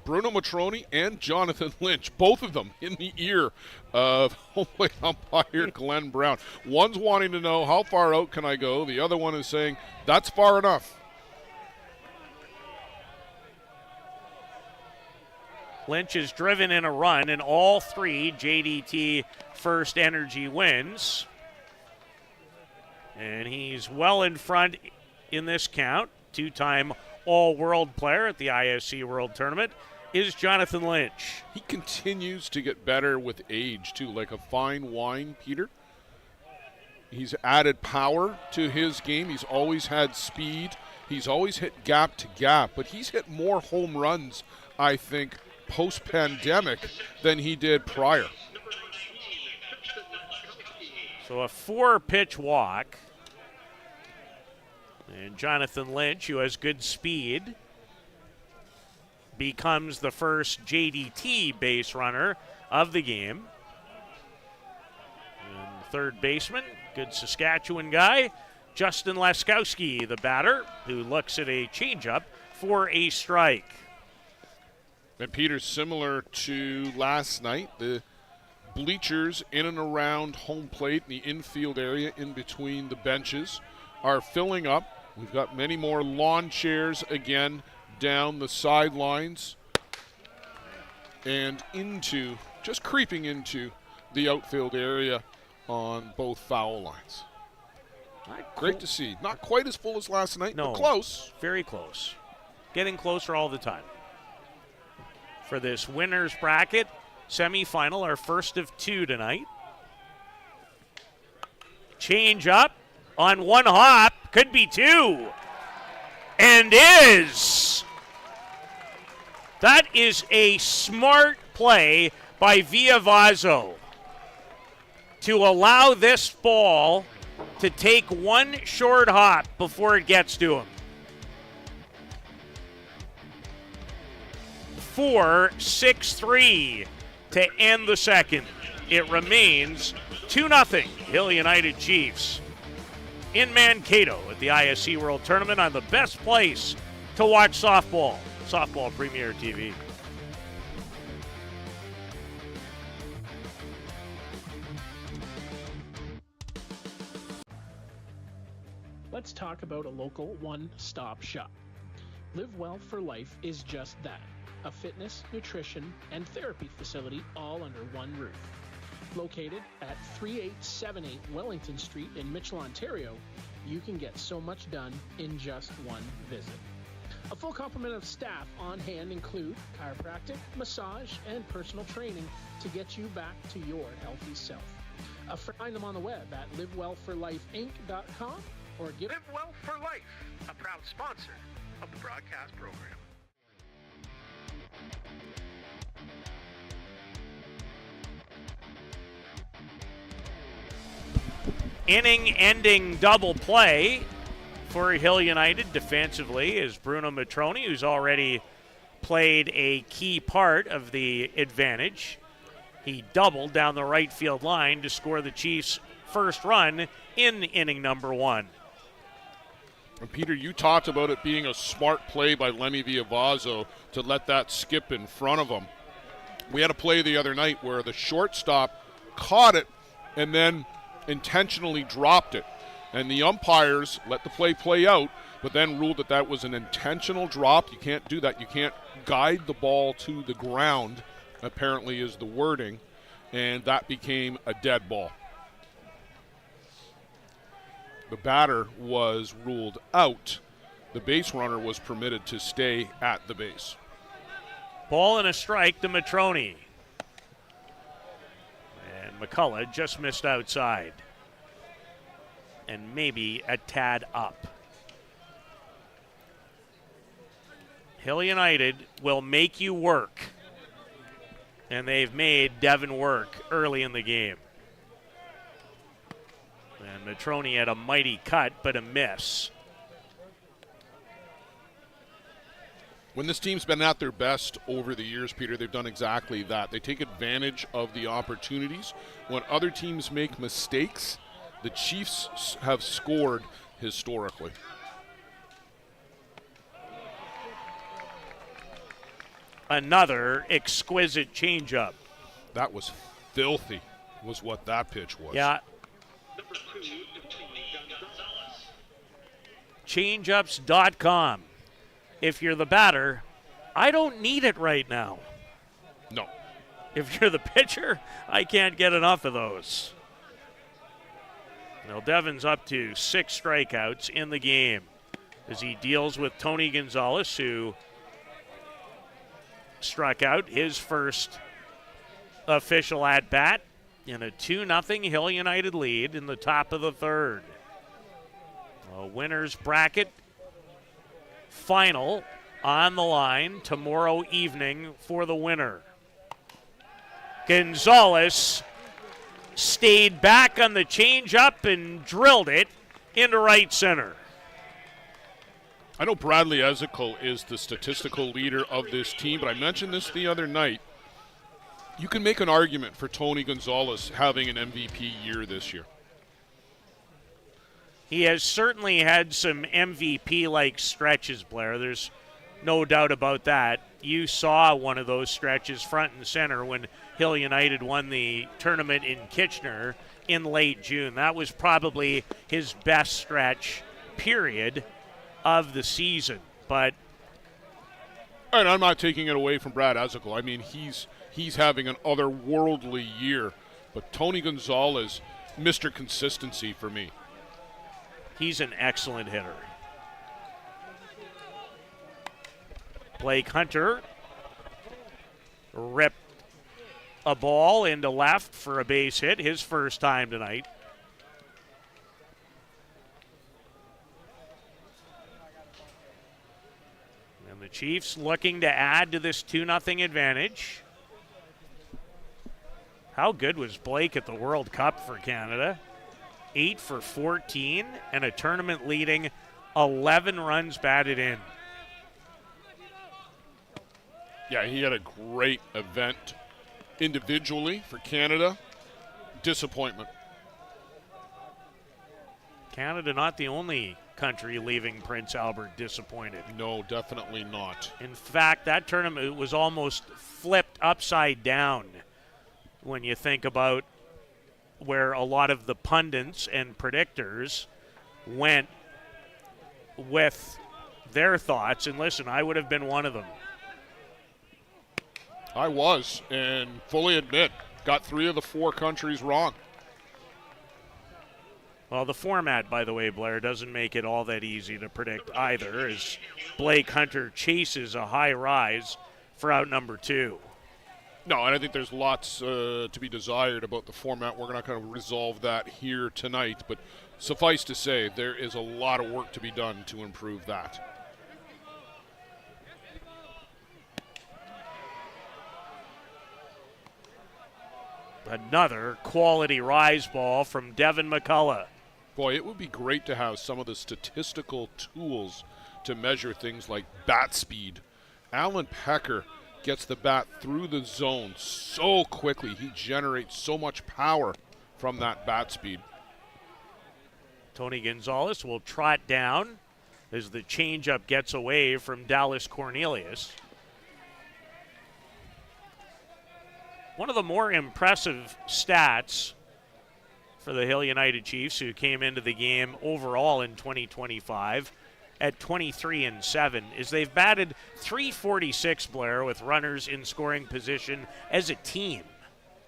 Bruno Matroni and Jonathan Lynch, both of them in the ear of home plate umpire Glenn Brown. One's wanting to know, how far out can I go? The other one is saying, that's far enough. Lynch is driven in a run in all three JDT First Energy wins. And he's well in front in this count. Two-time All-World player at the ISC World Tournament is Jonathan Lynch. He continues to get better with age, too, like a fine wine, Peter. He's added power to his game. He's always had speed. He's always hit gap to gap, but he's hit more home runs, I think, post-pandemic than he did prior. So a 4-pitch walk. And Jonathan Lynch, who has good speed, becomes the first JDT base runner of the game. And the third baseman, good Saskatchewan guy, Justin Laskowski, the batter, who looks at a changeup for a strike. And Peter, similar to last night, the bleachers in and around home plate, in the infield area in between the benches, are filling up. We've got many more lawn chairs again down the sidelines and into, just creeping into the outfield area on both foul lines. Great to see. Not quite as full as last night, no, but close. Very close. Getting closer all the time. For this winner's bracket semifinal, our first of two tonight. Change up on one hop, could be two, and is. That is a smart play by Viavazo to allow this ball to take one short hop before it gets to him. 4-6-3 to end the second. It remains 2-0 Hill United Chiefs in Mankato at the ISC World Tournament on the best place to watch softball, Softball Premier TV. Let's talk about a local one-stop shop. Live Well for Life is just that. A fitness, nutrition, and therapy facility all under one roof. Located at 3878 Wellington Street in Mitchell, Ontario, you can get so much done in just one visit. A full complement of staff on hand include chiropractic, massage, and personal training to get you back to your healthy self. Find them on the web at livewellforlifeinc.com or give Live Well for Life, a proud sponsor of the broadcast program. Inning-ending double play for Hill United defensively is Bruno Matroni, who's already played a key part of the advantage. He doubled down the right field line to score the Chiefs' first run in inning number one. And Peter, you talked about it being a smart play by Lemmy Viavazo to let that skip in front of him. We had a play the other night where the shortstop caught it and then intentionally dropped it. And the umpires let the play out, but then ruled that that was an intentional drop. You can't do that. You can't guide the ball to the ground, apparently is the wording, and that became a dead ball. The batter was ruled out. The base runner was permitted to stay at the base. Ball and a strike to Matroni. And McCullough just missed outside. And maybe a tad up. Hill United will make you work. And they've made Devin work early in the game. And Matroni had a mighty cut, but a miss. When this team's been at their best over the years, Peter, they've done exactly that. They take advantage of the opportunities. When other teams make mistakes, the Chiefs have scored historically. another exquisite changeup. That was filthy, was what that pitch was. Yeah. Changeups.com. If you're the batter, I don't need it right now. No. If you're the pitcher, I can't get enough of those. Now, Devin's up to 6 strikeouts in the game as he deals with Tony Gonzalez, who struck out his first official at-bat in a 2-0 Hill United lead in the top of the third. A winner's bracket final on the line tomorrow evening for the winner. Gonzalez stayed back on the changeup and drilled it into right center. I know Bradley Ezekiel is the statistical leader of this team, but I mentioned this the other night. You can make an argument for Tony Gonzalez having an MVP year this year. He has certainly had some MVP-like stretches, Blair. There's no doubt about that. You saw one of those stretches front and center when Hill United won the tournament in Kitchener in late June. That was probably his best stretch, period, of the season. But And I'm not taking it away from Brad Ezekiel. I mean, he's having an otherworldly year. But Tony Gonzalez, Mr. Consistency for me. he's an excellent hitter. Blake Hunter ripped a ball into left for a base hit, his first time tonight. And the Chiefs looking to add to this 2-0 advantage. How good was Blake at the World Cup for Canada? 8 for 14 and a tournament leading 11 runs batted in. Yeah, he had a great event individually for Canada. Disappointment. Canada not the only country leaving Prince Albert disappointed. No, definitely not. In fact, that tournament was almost flipped upside down when you think about where a lot of the pundits and predictors went with their thoughts. And listen, I would have been one of them. I was, and fully admit, got 3 of the 4 countries wrong. Well, the format, by the way, Blair, doesn't make it all that easy to predict either, as Blake Hunter chases a high rise for out number 2. No, and I think there's lots to be desired about the format. We're not going to resolve that here tonight, but suffice to say, there is a lot of work to be done to improve that. Another quality rise ball from Devin McCullough. Boy, it would be great to have some of the statistical tools to measure things like bat speed. Alan Pecker gets the bat through the zone so quickly. He generates so much power from that bat speed. Tony Gonzalez will trot down as the changeup gets away from Dallas Cornelius. One of the more impressive stats for the Hill United Chiefs, who came into the game overall in 2025 at 23-7, is they've batted .346, Blair, with runners in scoring position as a team.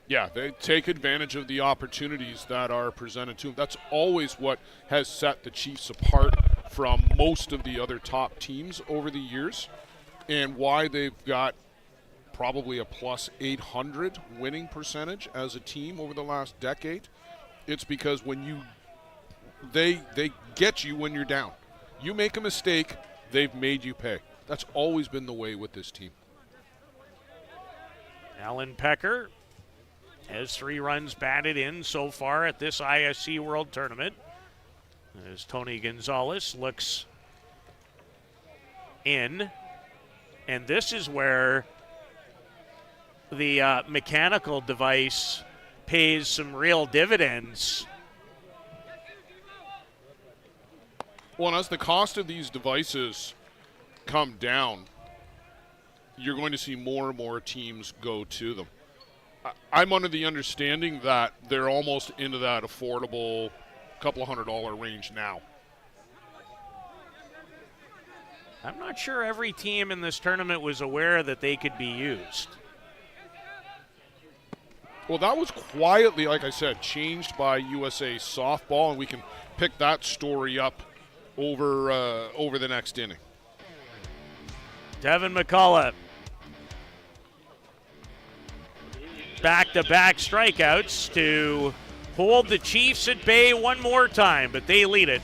Yeah, they take advantage of the opportunities that are presented to them. That's always what has set the Chiefs apart from most of the other top teams over the years, and why they've got probably a plus 800 winning percentage as a team over the last decade. It's because when they get you when you're down. You make a mistake, they've made you pay. That's always been the way with this team. Alan Pecker has 3 runs batted in so far at this ISC World Tournament, as Tony Gonzalez looks in. And this is where the mechanical device pays some real dividends. Well, and as the cost of these devices come down, you're going to see more and more teams go to them. I'm under the understanding that they're almost into that affordable couple $100 range now. I'm not sure every team in this tournament was aware that they could be used. Well, that was quietly, like I said, changed by USA Softball, and we can pick that story up over the next inning. Devin McCullough. Back-to-back strikeouts to hold the Chiefs at bay one more time, but they lead it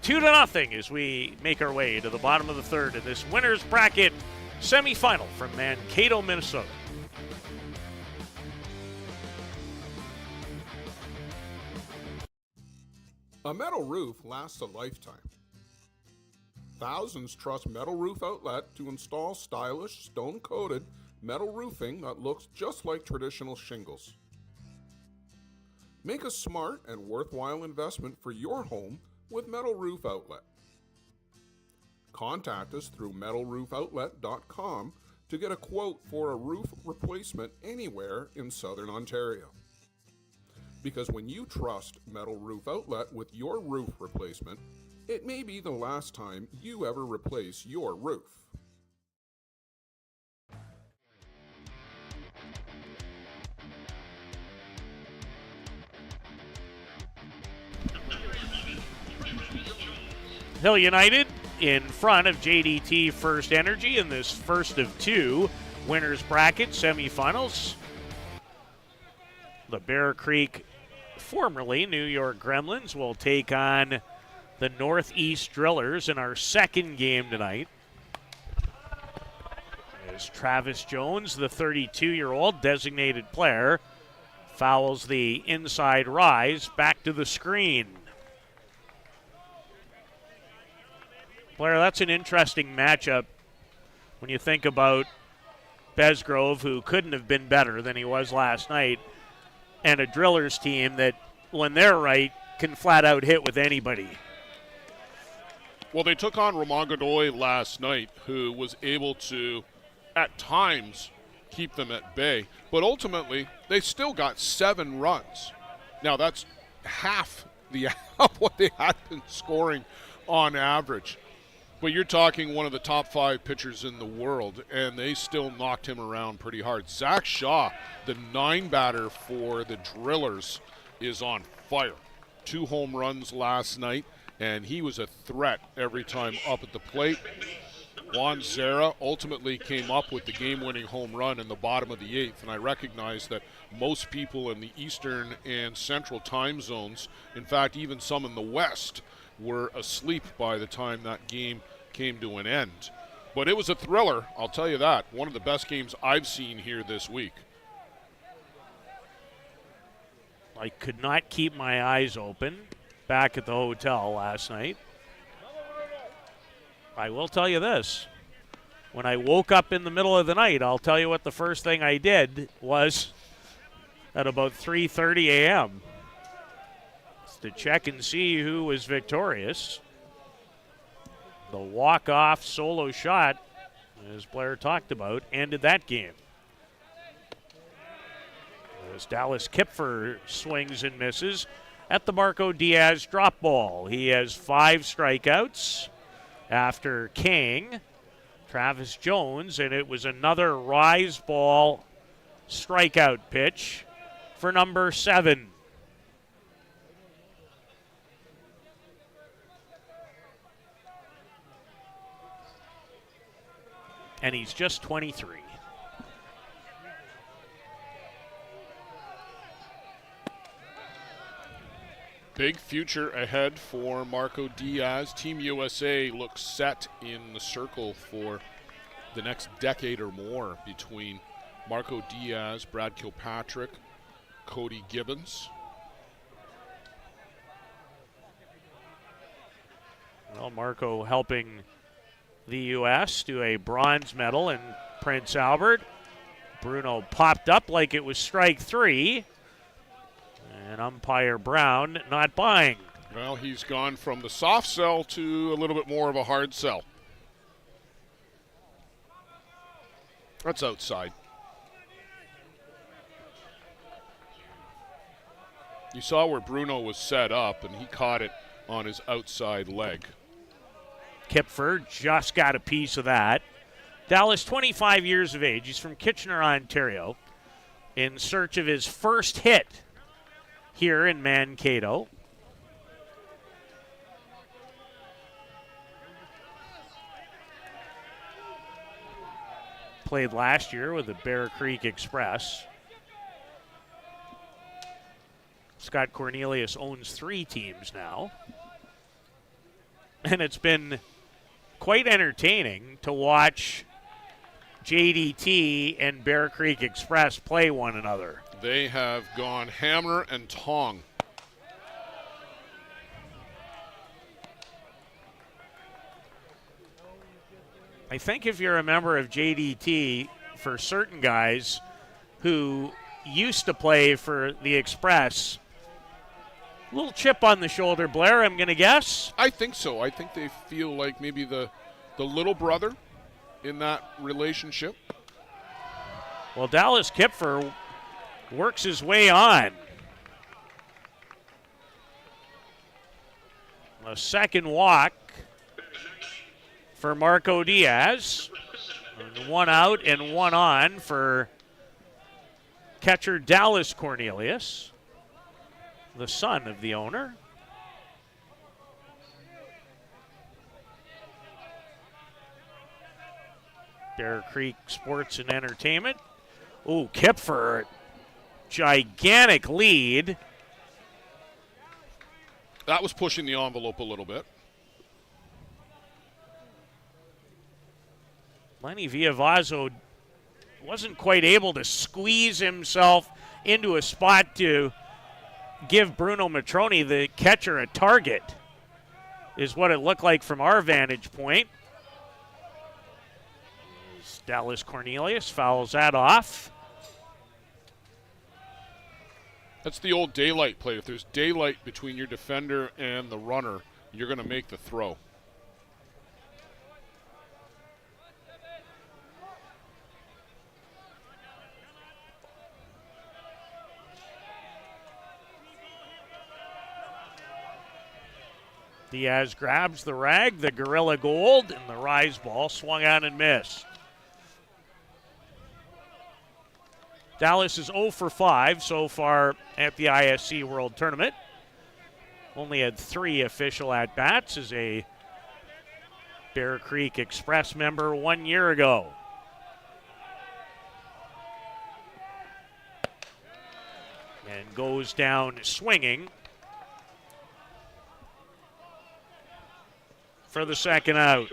2-0 as we make our way to the bottom of the third in this winner's bracket semifinal from Mankato, Minnesota. A metal roof lasts a lifetime. Thousands trust Metal Roof Outlet to install stylish, stone-coated metal roofing that looks just like traditional shingles. Make a smart and worthwhile investment for your home with Metal Roof Outlet. Contact us through metalroofoutlet.com to get a quote for a roof replacement anywhere in Southern Ontario. Because when you trust Metal Roof Outlet with your roof replacement, it may be the last time you ever replace your roof. Hill United in front of JDT First Energy in this first of two winners bracket semifinals. The Bear Creek, formerly New York Gremlins, will take on the Northeast Drillers in our second game tonight. As Travis Jones, the 32-year-old designated player, fouls the inside rise back to the screen. Blair, that's an interesting matchup when you think about Besgrove, who couldn't have been better than he was last night, and a Drillers team that, when they're right, can flat out hit with anybody. Well, they took on Ramon Godoy last night, who was able to, at times, keep them at bay. But ultimately, they still got 7 runs. Now, that's half of what they had been scoring on average. But you're talking one of the top 5 pitchers in the world, and they still knocked him around pretty hard. Zach Shaw, the 9 batter for the Drillers, is on fire. 2 home runs last night, and he was a threat every time up at the plate. Juan Zera ultimately came up with the game-winning home run in the bottom of the 8th, and I recognize that most people in the Eastern and Central time zones, in fact even some in the West, were asleep by the time that game came to an end. But it was a thriller, I'll tell you that. One of the best games I've seen here this week. I could not keep my eyes open back at the hotel last night. I will tell you this. When I woke up in the middle of the night, I'll tell you what the first thing I did was at about 3:30 a.m. to check and see who was victorious. The walk-off solo shot, as Blair talked about, ended that game. As Dallas Kipfer swings and misses at the Marco Diaz drop ball. He has 5 strikeouts after Kang, Travis Jones, and it was another rise ball strikeout pitch for number 7. And he's just 23. Big future ahead for Marco Diaz. Team USA looks set in the circle for the next decade or more between Marco Diaz, Brad Kilpatrick, Cody Gibbons. Well, Marco helping the U.S. to a bronze medal in Prince Albert. Bruno popped up like it was strike 3. And umpire Brown not buying. Well, he's gone from the soft sell to a little bit more of a hard sell. That's outside. You saw where Bruno was set up, and he caught it on his outside leg. Kipfer just got a piece of that. Dallas, 25 years of age. He's from Kitchener, Ontario, in search of his first hit here in Mankato. Played last year with the Bear Creek Express. Scott Cornelius owns 3 teams now. And it's been quite entertaining to watch JDT and Bear Creek Express play one another. They have gone hammer and tong. I think if you're a member of JDT, for certain guys who used to play for the Express, a little chip on the shoulder, Blair, I'm going to guess. I think so. I think they feel like maybe the little brother in that relationship. Well, Dallas Kipfer works his way on. A second walk for Marco Diaz. And 1 out and 1 on for catcher Dallas Cornelius, the son of the owner. Bear Creek Sports and Entertainment. Ooh, Kipfer, gigantic lead. That was pushing the envelope a little bit. Lenny Villavazzo wasn't quite able to squeeze himself into a spot to give Bruno Matroni, the catcher, a target, is what it looked like from our vantage point. Dallas Cornelius fouls that off. That's the old daylight play. If there's daylight between your defender and the runner, you're going to make the throw. Diaz grabs the rag, the Gorilla Gold, and the rise ball swung on and missed. Dallas is 0 for 5 so far at the ISC World Tournament. Only had 3 official at-bats as a Bear Creek Express member 1 year ago. And goes down swinging for the second out.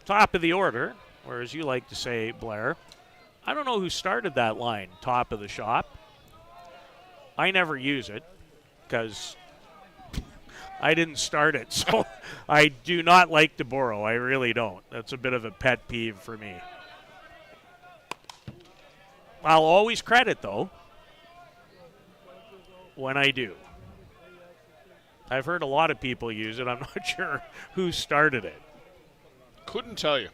Top of the order, or as you like to say, Blair, I don't know who started that line, top of the shop. I never use it because I didn't start it, so I do not like to borrow. I really don't. That's a bit of a pet peeve for me. I'll always credit, though, when I do. I've heard a lot of people use it. I'm not sure who started it. Couldn't tell you.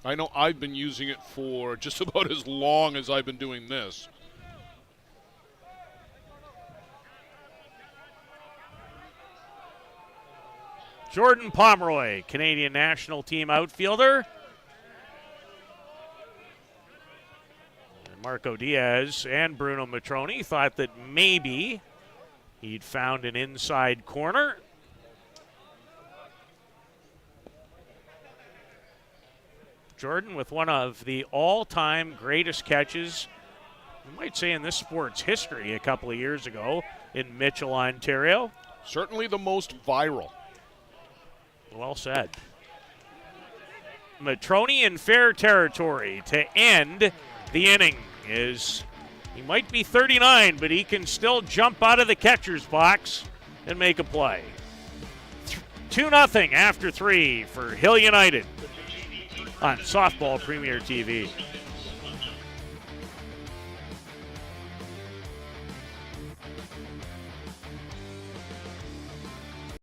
I know I've been using it for just about as long as I've been doing this. Jordan Pomeroy, Canadian national team outfielder. And Marco Diaz and Bruno Matroni thought that maybe he'd found an inside corner. Jordan with one of the all-time greatest catches, you might say, in this sport's history a couple of years ago in Mitchell, Ontario. Certainly the most viral. Well said. Matroni in fair territory to end the inning. He might be 39, but he can still jump out of the catcher's box and make a play. 2-0 after 3 for Hill United on Softball Premier TV.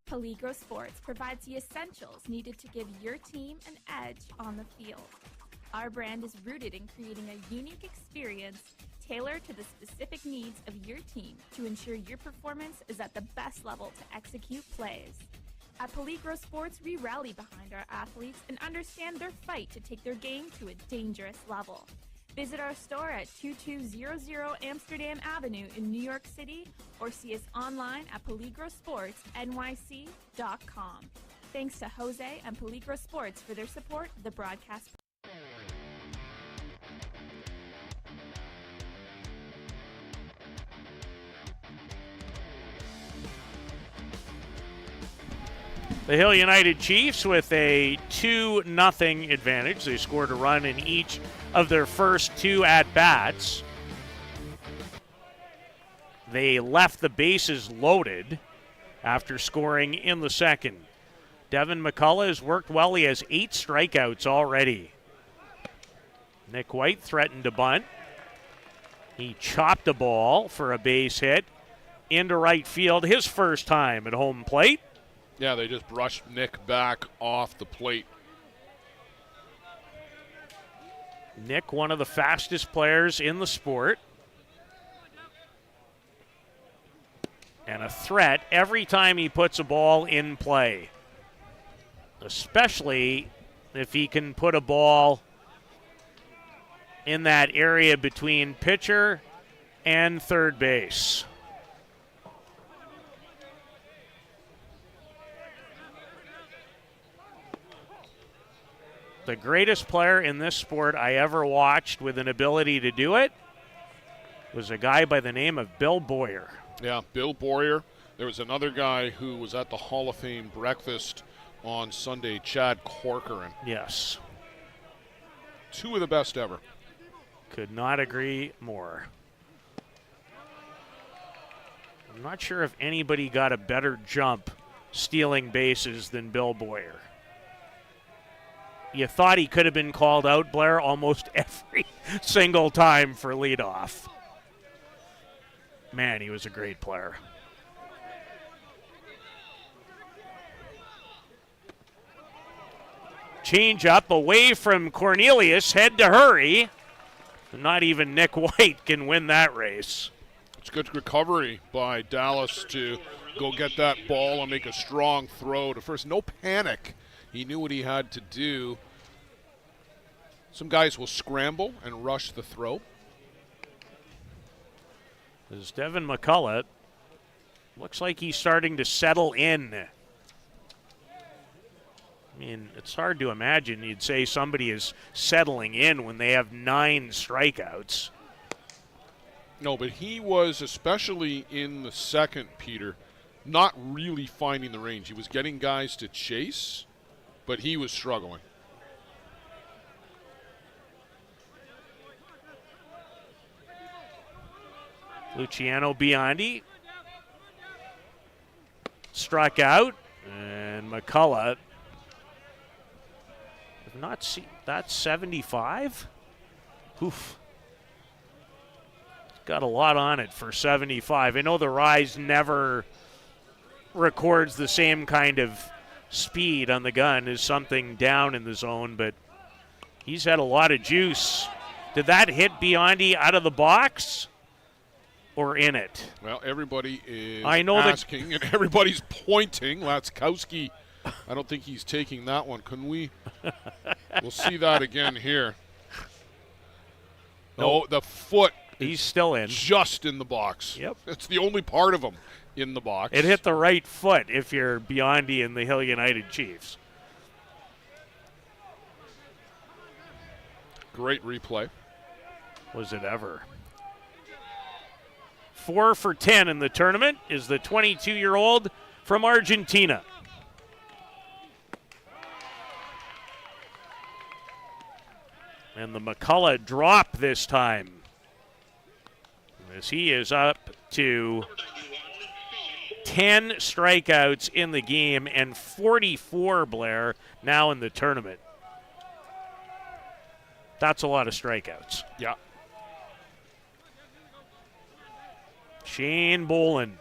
Peligro Sports provides the essentials needed to give your team an edge on the field. Our brand is rooted in creating a unique experience tailored to the specific needs of your team to ensure your performance is at the best level to execute plays. At Peligro Sports, we rally behind our athletes and understand their fight to take their game to a dangerous level. Visit our store at 2200 Amsterdam Avenue in New York City or see us online at peligrosportsnyc.com. Thanks to Jose and Peligro Sports for their support of the broadcast. The Hill United Chiefs with a 2-0 advantage. They scored a run in each of their first 2 at-bats. They left the bases loaded after scoring in the second. Devin McCullough has worked well. He has 8 strikeouts already. Nick White threatened to bunt. He chopped a ball for a base hit into right field, his first time at home plate. Yeah, they just brushed Nick back off the plate. Nick, one of the fastest players in the sport. And a threat every time he puts a ball in play. Especially if he can put a ball in that area between pitcher and third base. The greatest player in this sport I ever watched with an ability to do it was a guy by the name of Bill Boyer. Yeah, Bill Boyer. There was another guy who was at the Hall of Fame breakfast on Sunday, Chad Corcoran. Yes. 2 of the best ever. Could not agree more. I'm not sure if anybody got a better jump stealing bases than Bill Boyer. You thought he could have been called out, Blair, almost every single time for leadoff. Man, he was a great player. Change up away from Cornelius, head to hurry. Not even Nick White can win that race. It's good recovery by Dallas to go get that ball and make a strong throw to first. No panic. He knew what he had to do. Some guys will scramble and rush the throw. As Devin McCullough looks like he's starting to settle in. I mean, it's hard to imagine you'd say somebody is settling in when they have 9 strikeouts. No, but he was, especially in the second, Peter, not really finding the range. He was getting guys to chase, but he was struggling. Luciano Biondi struck out, and McCullough have not seen that 75. Oof. Got a lot on it for 75. I know the Rise never records the same kind of speed on the gun as something down in the zone, but he's had a lot of juice. Did that hit Biondi out of the box or in it? Well, everybody is asking, and everybody's pointing. Latzkowski, I don't think he's taking that one. Can we? We'll see that again here. No, the foot. He's still in. Just in the box. Yep. It's the only part of him in the box. It hit the right foot if you're Biondi and the Hill United Chiefs. Great replay. Was it ever? 4 for 10 in the tournament is the 22-year-old from Argentina. And the McCullough drop this time, as he is up to 10 strikeouts in the game and 44, Blair, now in the tournament. That's a lot of strikeouts. Yeah. Shane Boland.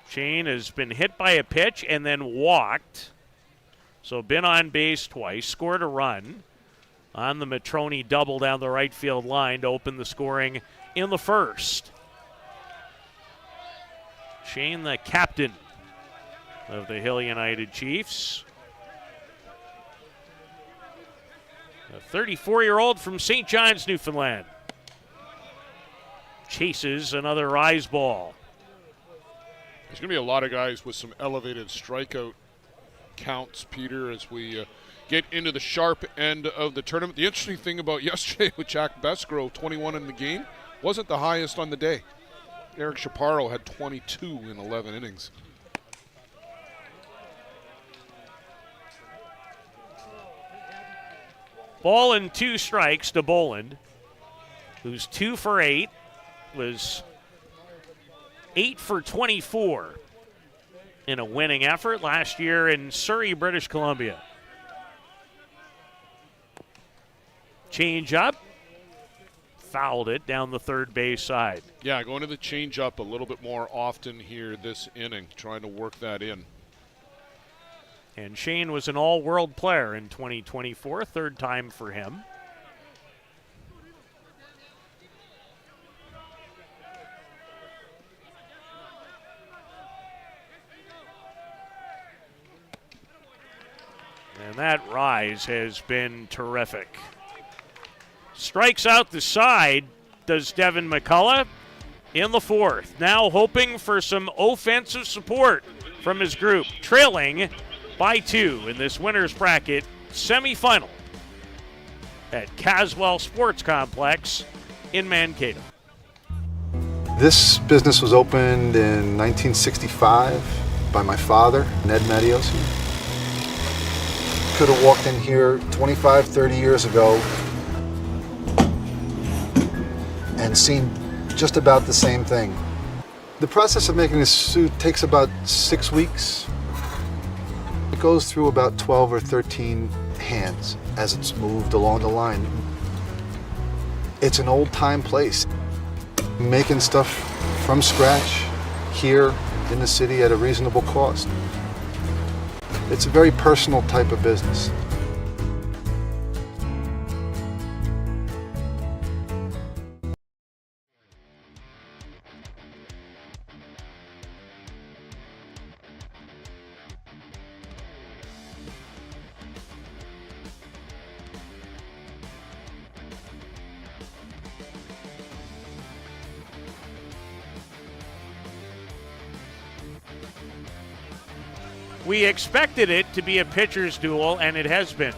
Shane has been hit by a pitch and then walked. So been on base twice, scored a run on the Matroni double down the right field line to open the scoring in the first. Shane, the captain of the Hill United Chiefs. A 34-year-old from St. John's, Newfoundland. Chases another rise ball. There's going to be a lot of guys with some elevated strikeout counts, Peter, as we get into the sharp end of the tournament. The interesting thing about yesterday with Jack Besgrove, 21 in the game, wasn't the highest on the day. Eric Chaparro had 22 in 11 innings. Ball and 2 strikes to Boland, who's 2 for 8, was 8 for 24 in a winning effort last year in Surrey, British Columbia. Change up, fouled it down the third base side. Yeah, going to the change up a little bit more often here this inning, trying to work that in. And Shane was an all-world player in 2024, third time for him. And that rise has been terrific. Strikes out the side, does Devin McCullough in the fourth. Now hoping for some offensive support from his group. Trailing by 2 in this winner's bracket semifinal at Caswell Sports Complex in Mankato. This business was opened in 1965 by my father, Ned Medios. Could have walked in here 25, 30 years ago and seen just about the same thing. The process of making this suit takes about 6 weeks. It goes through about 12 or 13 hands as it's moved along the line. It's an old-time place. Making stuff from scratch here in the city at a reasonable cost. It's a very personal type of business. We expected it to be a pitcher's duel, and it has been.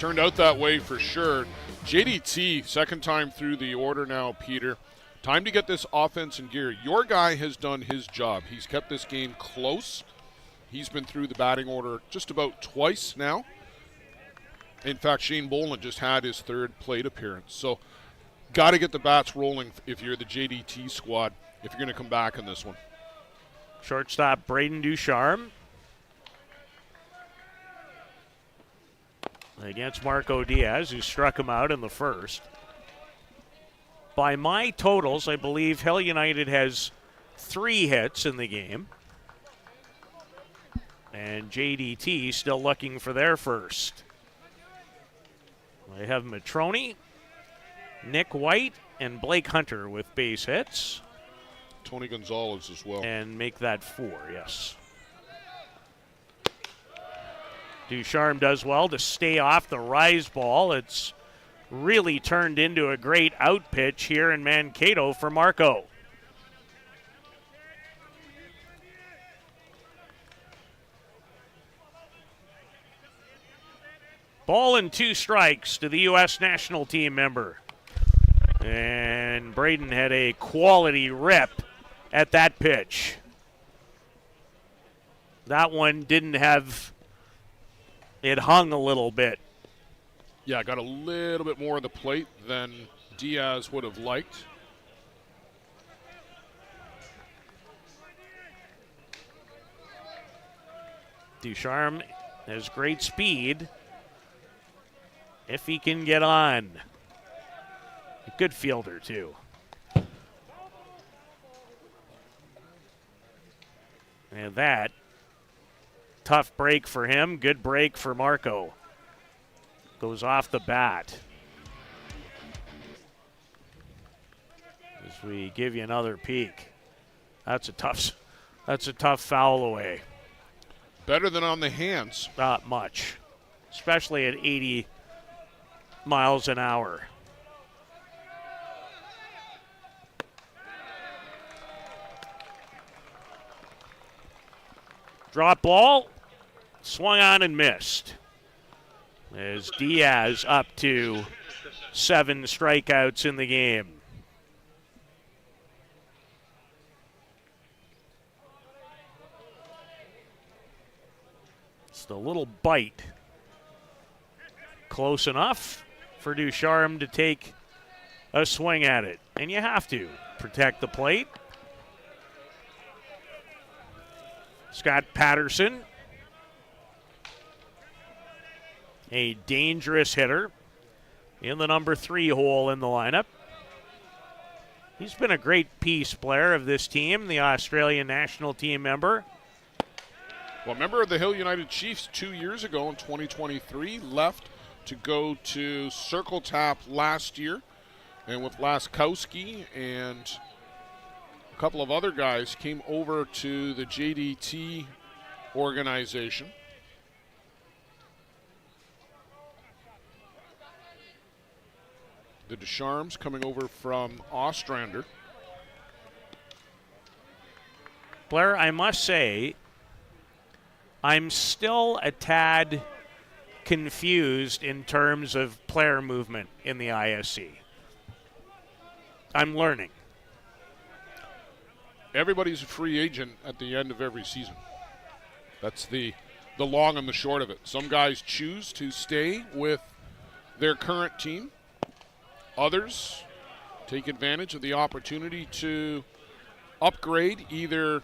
Turned out that way for sure. JDT, second time through the order now, Peter. Time to get this offense in gear. Your guy has done his job. He's kept this game close. He's been through the batting order just about twice now. In fact, Shane Boland just had his third plate appearance. So got to get the bats rolling if you're the JDT squad, if you're going to come back in this one. Shortstop Braden Ducharme against Marco Diaz, who struck him out in the first. By my totals, I believe Hill United has 3 hits in the game. And JDT still looking for their first. They have Matroni, Nick White, and Blake Hunter with base hits. Tony Gonzalez as well. And make that 4, yes. Ducharme does well to stay off the rise ball. It's really turned into a great out pitch here in Mankato for Marco. Ball and 2 strikes to the U.S. national team member. And Braden had a quality rip at that pitch. That one didn't have, it hung a little bit. Yeah, got a little bit more of the plate than Diaz would have liked. Ducharme has great speed if he can get on. A good fielder, too. And that, tough break for him, good break for Marco. Goes off the bat. As we give you another peek. That's a tough foul away. Better than on the hands. Not much, especially at 80 miles an hour. Drop ball, swung on and missed. As Diaz up to 7 strikeouts in the game. Just a little bite. Close enough for Ducharme to take a swing at it. And you have to protect the plate. Scott Patterson, a dangerous hitter in the number 3 hole in the lineup. He's been a great piece player of this team, the Australian national team member. Well, member of the Hill United Chiefs 2 years ago in 2023, left to go to Circle Tap last year. And with Laskowski and a couple of other guys came over to the JDT organization. The Ducharmes coming over from Ostrander. Blair, I must say, I'm still a tad confused in terms of player movement in the ISC. I'm learning. Everybody's a free agent at the end of every season. That's the long and the short of it. Some guys choose to stay with their current team. Others take advantage of the opportunity to upgrade either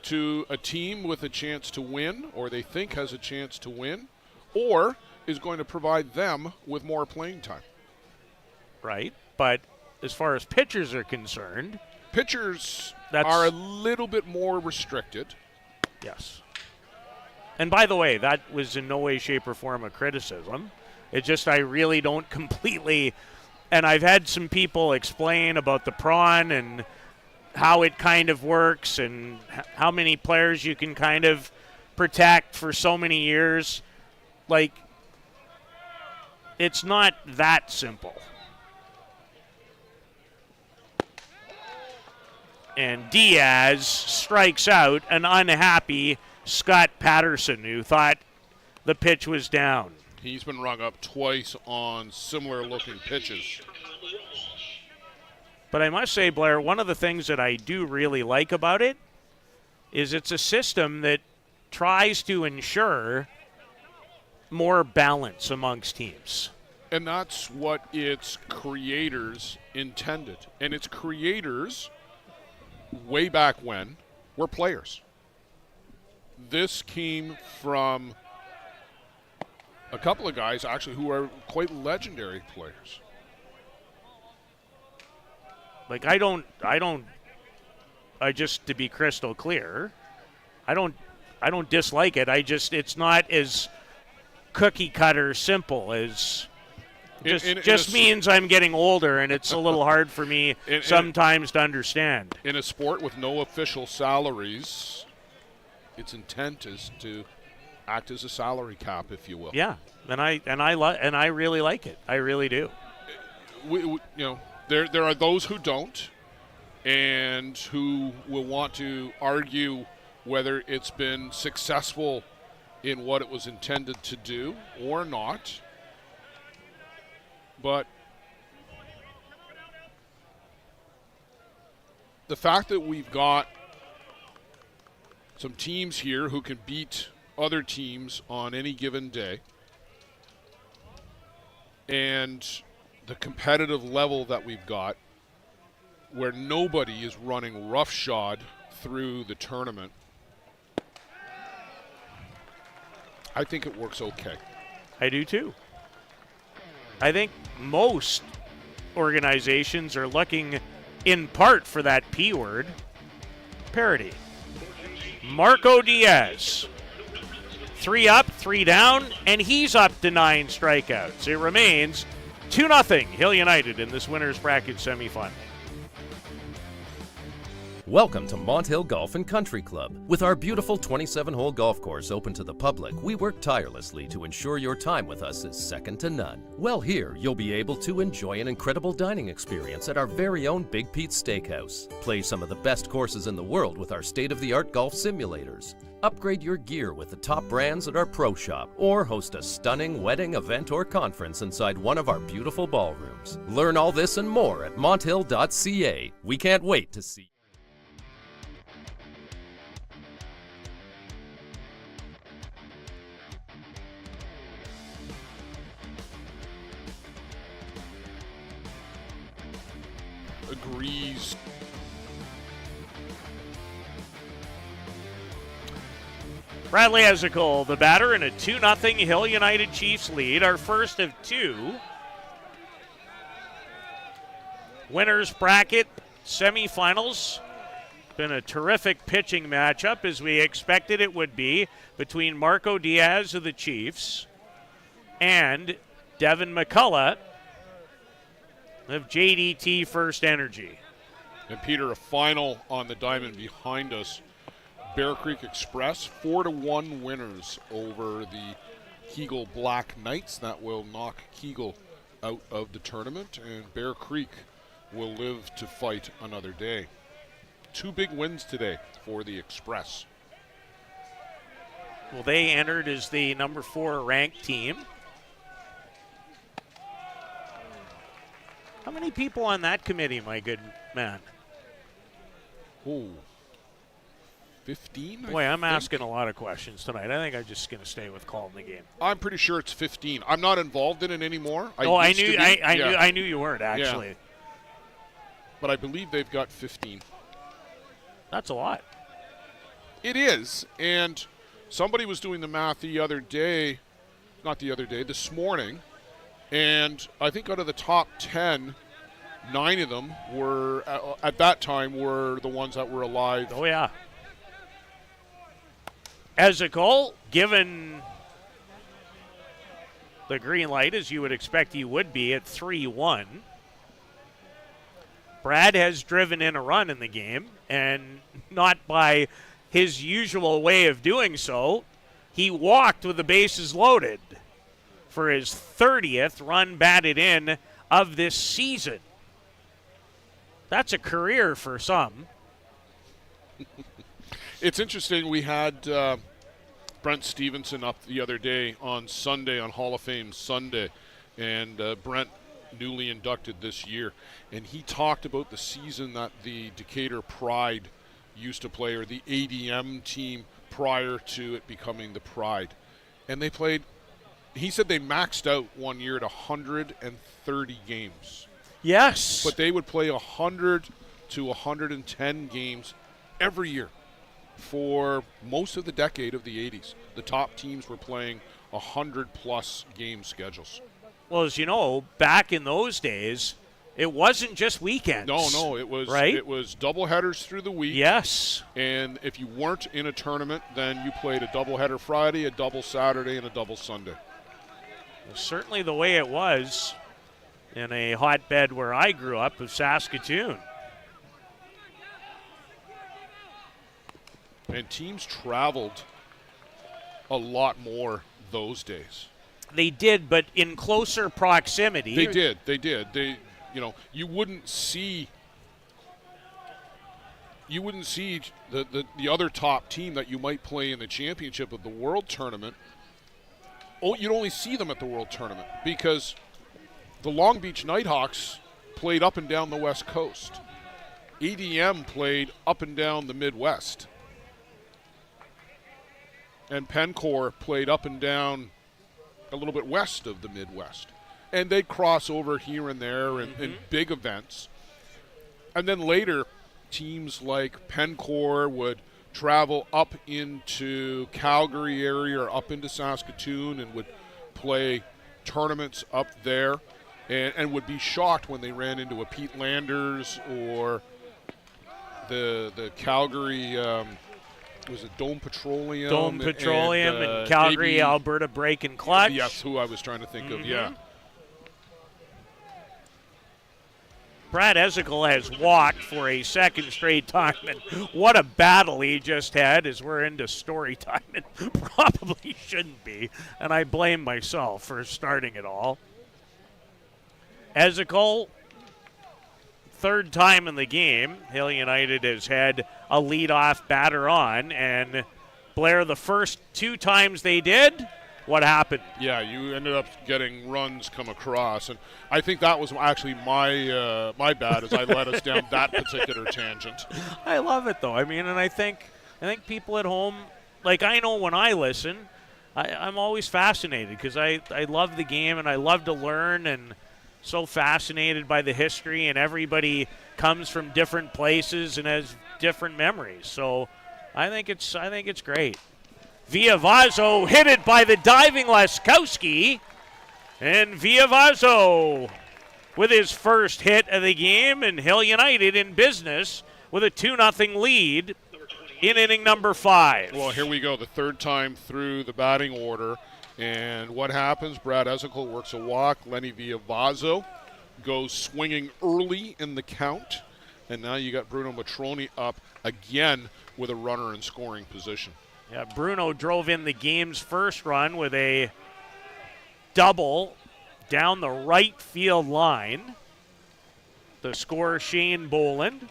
to a team with a chance to win, or they think has a chance to win, or is going to provide them with more playing time. Right, but as far as pitchers are concerned, pitchers are a little bit more restricted. Yes. And by the way, that was in no way, shape, or form a criticism. It's just I really don't completely, and I've had some people explain about the prawn and how it kind of works and how many players you can kind of protect for so many years. Like, it's not that simple. And Diaz strikes out an unhappy Scott Patterson, who thought the pitch was down. He's been rung up twice on similar-looking pitches. But I must say, Blair, one of the things that I do really like about it is it's a system that tries to ensure more balance amongst teams. And that's what its creators intended. And its creators, way back when, were players. This came from a couple of guys, actually, who are quite legendary players. Like, I just, to be crystal clear, I don't dislike it. It's not as cookie cutter simple as just means I'm getting older and it's a little hard for me sometimes to understand. In a sport with no official salaries, its intent is to act as a salary cap, if you will. Yeah, and I really like it. I really do. There are those who don't, and who will want to argue whether it's been successful in what it was intended to do or not. But the fact that we've got some teams here who can beat other teams on any given day, and the competitive level that we've got, where nobody is running roughshod through the tournament, I think it works okay. I do too. I think most organizations are looking in part for that P word, parity. Marco Diaz. 3 up, 3 down, and he's up to 9 strikeouts. It remains 2-0 Hill United in this winner's bracket semifinal. Welcome to Mont Hill Golf and Country Club. With our beautiful 27-hole golf course open to the public, we work tirelessly to ensure your time with us is second to none. Well, here you'll be able to enjoy an incredible dining experience at our very own Big Pete's Steakhouse. Play some of the best courses in the world with our state-of-the-art golf simulators. Upgrade your gear with the top brands at our pro shop, or host a stunning wedding, event, or conference inside one of our beautiful ballrooms. Learn all this and more at monthill.ca. We can't wait to see you. Agrees. Bradley Ezekiel, the batter, in a 2-0 Hill United Chiefs lead, our first of 2. Winners bracket semifinals. Been a terrific pitching matchup, as we expected it would be, between Marco Diaz of the Chiefs and Devin McCullough of JDT First Energy. And Peter, a final on the diamond behind us. Bear Creek Express, 4-1 winners over the Kegel Black Knights. That will knock Kegel out of the tournament, and Bear Creek will live to fight another day. 2 big wins today for the Express. Well, they entered as the number 4 ranked team. How many people on that committee, my good man? Oh, 15? Boy, I'm asking a lot of questions tonight. I think I'm just going to stay with calling the game. I'm pretty sure it's 15. I'm not involved in it anymore. I knew you weren't, actually. Yeah. But I believe they've got 15. That's a lot. It is, and somebody was doing the math this morning, and I think out of the top 10, 9 of them were, at that time, were the ones that were alive. Oh, yeah. Ezekiel, given the green light, as you would expect he would be, at 3-1. Brad has driven in a run in the game, and not by his usual way of doing so. He walked with the bases loaded for his 30th run batted in of this season. That's a career for some. It's interesting. We had Brent Stevenson up the other day on Sunday, on Hall of Fame Sunday, and Brent, newly inducted this year, and he talked about the season that the Decatur Pride used to play, or the ADM team prior to it becoming the Pride. And they played, he said they maxed out one year at 130 games. Yes. But they would play 100 to 110 games every year for most of the decade of the 80s. The top teams were playing 100-plus game schedules. Well, as you know, back in those days, it wasn't just weekends. No, it was right? It was doubleheaders through the week. Yes. And if you weren't in a tournament, then you played a doubleheader Friday, a double Saturday, and a double Sunday. Well, certainly the way it was in a hotbed where I grew up of Saskatoon. And teams traveled a lot more those days. They did, but in closer proximity. They did. They, you wouldn't see the other top team that you might play in the championship of the World Tournament. Oh, you'd only see them at the World Tournament because the Long Beach Nighthawks played up and down the West Coast. ADM played up and down the Midwest. And Pencor played up and down a little bit west of the Midwest. And they'd cross over here and there in big events. And then later, teams like Pencor would travel up into Calgary area or up into Saskatoon and would play tournaments up there and would be shocked when they ran into a Pete Landers or the Calgary Was it Dome Petroleum? Dome Petroleum and Calgary, JD Alberta Break and Clutch. Yes, who I was trying to think of, yeah. Brad Ezekiel has walked for a second straight time, and what a battle he just had as we're into story time. It probably shouldn't be, and I blame myself for starting it all. Ezekiel, third time in the game, Hill United has had a leadoff batter on, and Blair, the first 2 times they did, what happened? Yeah, you ended up getting runs come across, and I think that was actually my bad as I led us down that particular tangent. I love it, though. I mean, and I think people at home, like I know when I listen, I'm always fascinated because I love the game and I love to learn and so fascinated by the history, and everybody comes from different places and has different memories. So I think it's great. Villavazo hit it by the diving Laskowski, and Villavazo with his first hit of the game, and Hill United in business with a 2-0 lead in inning number 5. Well, here we go, the third time through the batting order, and what happens? Brad Ezekiel works a walk. Lenny Villavazo goes swinging early in the count, and now you got Bruno Matroni up again with a runner in scoring position. Yeah, Bruno drove in the game's first run with a double down the right field line. The scorer, Shane Boland.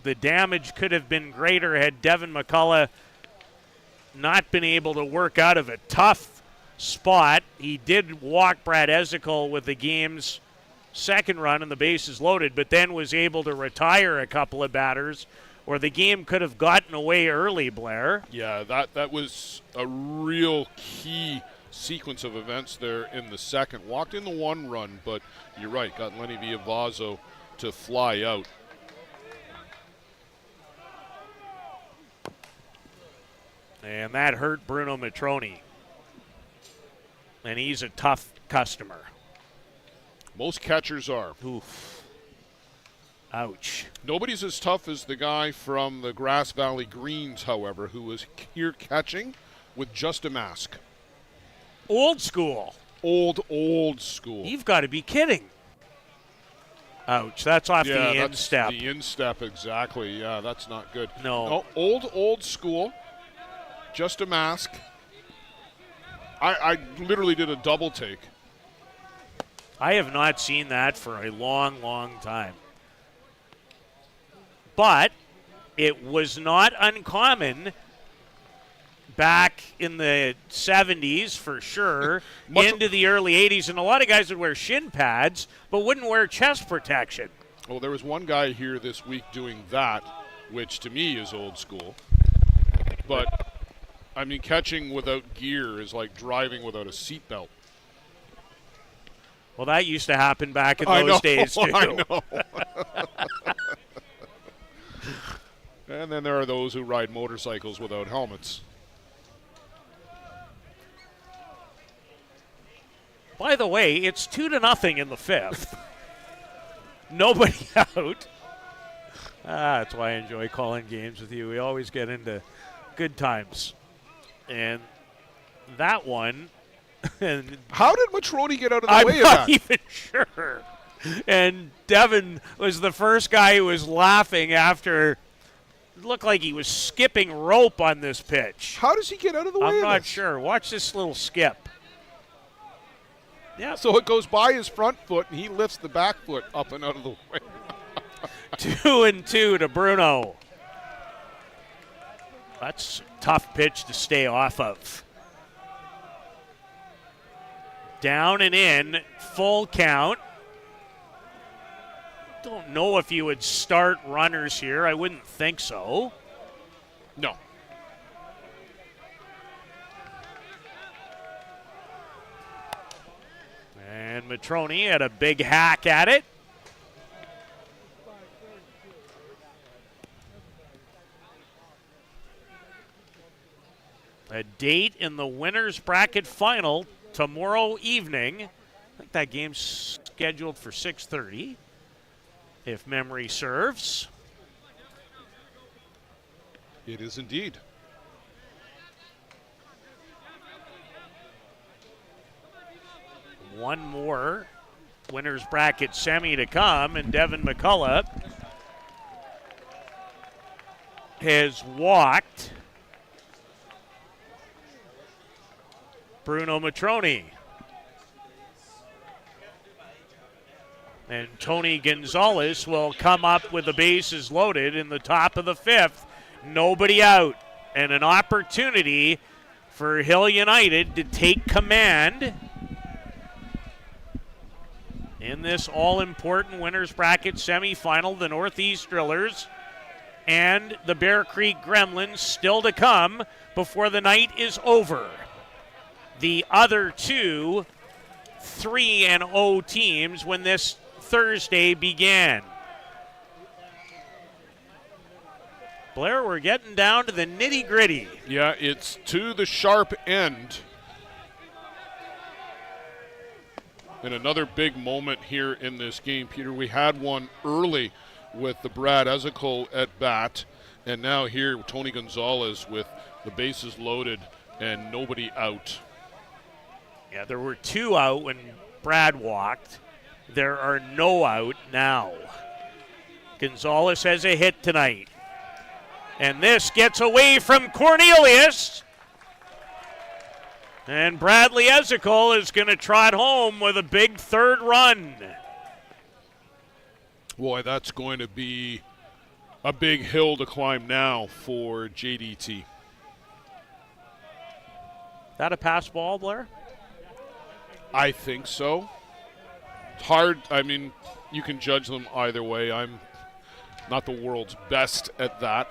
The damage could have been greater had Devin McCullough not been able to work out of a tough spot. He did walk Brad Ezekiel with the game's second run and the bases loaded, but then was able to retire a couple of batters, or the game could have gotten away early, Blair. Yeah, that was a real key sequence of events there in the second. Walked in the 1 run, but you're right, got Lenny Villavazo to fly out. And that hurt Bruno Matroni. And he's a tough customer. Most catchers are. Oof. Ouch. Nobody's as tough as the guy from the Grass Valley Greens, however, who was here catching with just a mask. Old school. Old school. You've got to be kidding. Ouch. That's off yeah, the instep. The instep, exactly. Yeah, that's not good. No. Old school. Just a mask. I literally did a double take. I have not seen that for a long, long time. But it was not uncommon back in the 70s for sure, into the early 80s, and a lot of guys would wear shin pads but wouldn't wear chest protection. Well, there was one guy here this week doing that, which to me is old school. But, I mean, catching without gear is like driving without a seatbelt. Well, that used to happen back in those days, too. I know. And then there are those who ride motorcycles without helmets. By the way, it's 2-0 in the 5th. Nobody out. That's why I enjoy calling games with you. We always get into good times. And that one... And how did Matroni get out of the way of that? I'm not even sure. And Devin was the first guy who was laughing after it looked like he was skipping rope on this pitch. How does he get out of the way of this? I'm not sure. Watch this little skip. Yeah. So it goes by his front foot, and he lifts the back foot up and out of the way. 2-2 to Bruno. That's a tough pitch to stay off of. Down and in, full count. Don't know if you would start runners here. I wouldn't think so. No. And Matroni had a big hack at it. A date in the winner's bracket final tomorrow evening. I think that game's scheduled for 6:30, if memory serves. It is indeed. One more winner's bracket semi to come, and Devin McCullough has walked Bruno Matroni. And Tony Gonzalez will come up with the bases loaded in the top of the fifth. Nobody out. And an opportunity for Hill United to take command in this all-important winners bracket semifinal. The Northeast Drillers and the Bear Creek Gremlins still to come before the night is over. The other two 3-0 teams when this Thursday began. Blair, we're getting down to the nitty-gritty. Yeah, it's to the sharp end. And another big moment here in this game, Peter. We had one early with the Brad Ezekiel at bat, and now here Tony Gonzalez with the bases loaded and nobody out. Yeah, there were two out when Brad walked. There are no out now. Gonzalez has a hit tonight. And this gets away from Cornelius. And Bradley Ezekiel is going to trot home with a big third run. Boy, that's going to be a big hill to climb now for JDT. That a pass ball, Blair? I think so. It's hard. I mean, you can judge them either way. I'm not the world's best at that.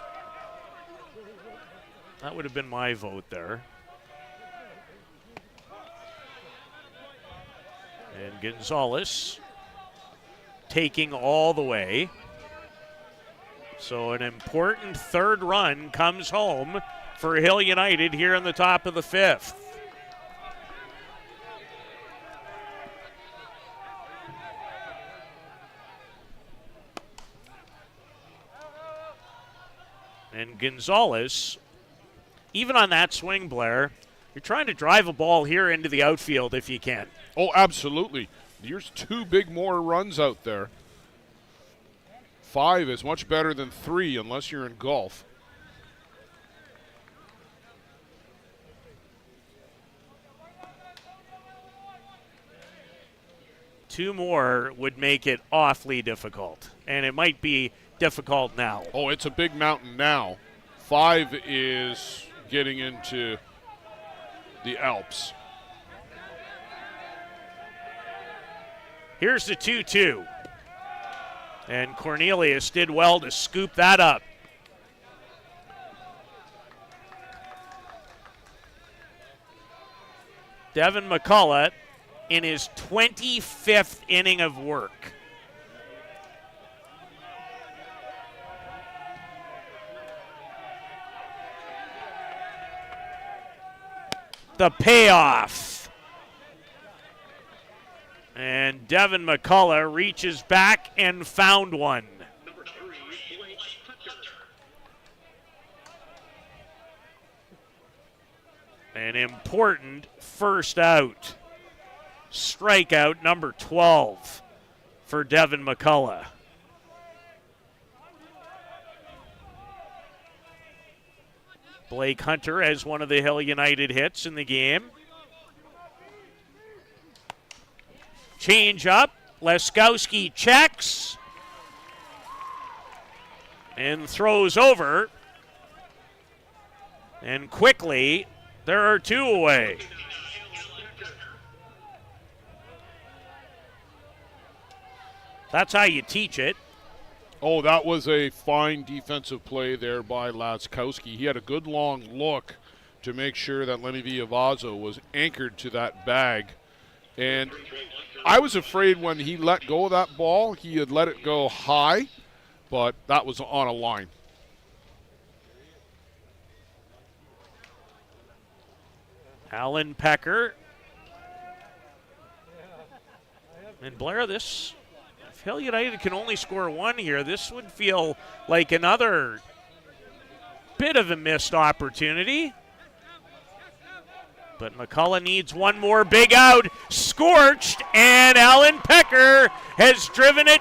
That would have been my vote there. And Gonzalez taking all the way. So an important third run comes home for Hill United here in the top of the fifth. And Gonzalez, even on that swing, Blair, you're trying to drive a ball here into the outfield if you can. Oh, absolutely. There's two big more runs out there. 5 is much better than 3 unless you're in golf. Two more would make it awfully difficult, and it might be difficult now. Oh, it's a big mountain now. 5 is getting into the Alps. Here's the 2-2. And Cornelius did well to scoop that up. Devin McCullough in his 25th inning of work. The payoff. And Devin McCullough reaches back and found one. An important first out. Strikeout number 12 for Devin McCullough. Blake Hunter has one of the Hill United hits in the game. Change up. Leskowski checks and throws over. And quickly, there are 2 away. That's how you teach it. Oh, that was a fine defensive play there by Leskowski. He had a good long look to make sure that Lenny Villavazo was anchored to that bag. And I was afraid when he let go of that ball, he had let it go high, but that was on a line. Alan Pecker. And Blair, this, if Hill United can only score 1 here, this would feel like another bit of a missed opportunity. But McCullough needs one more big out. Scorched, and Alan Pecker has driven it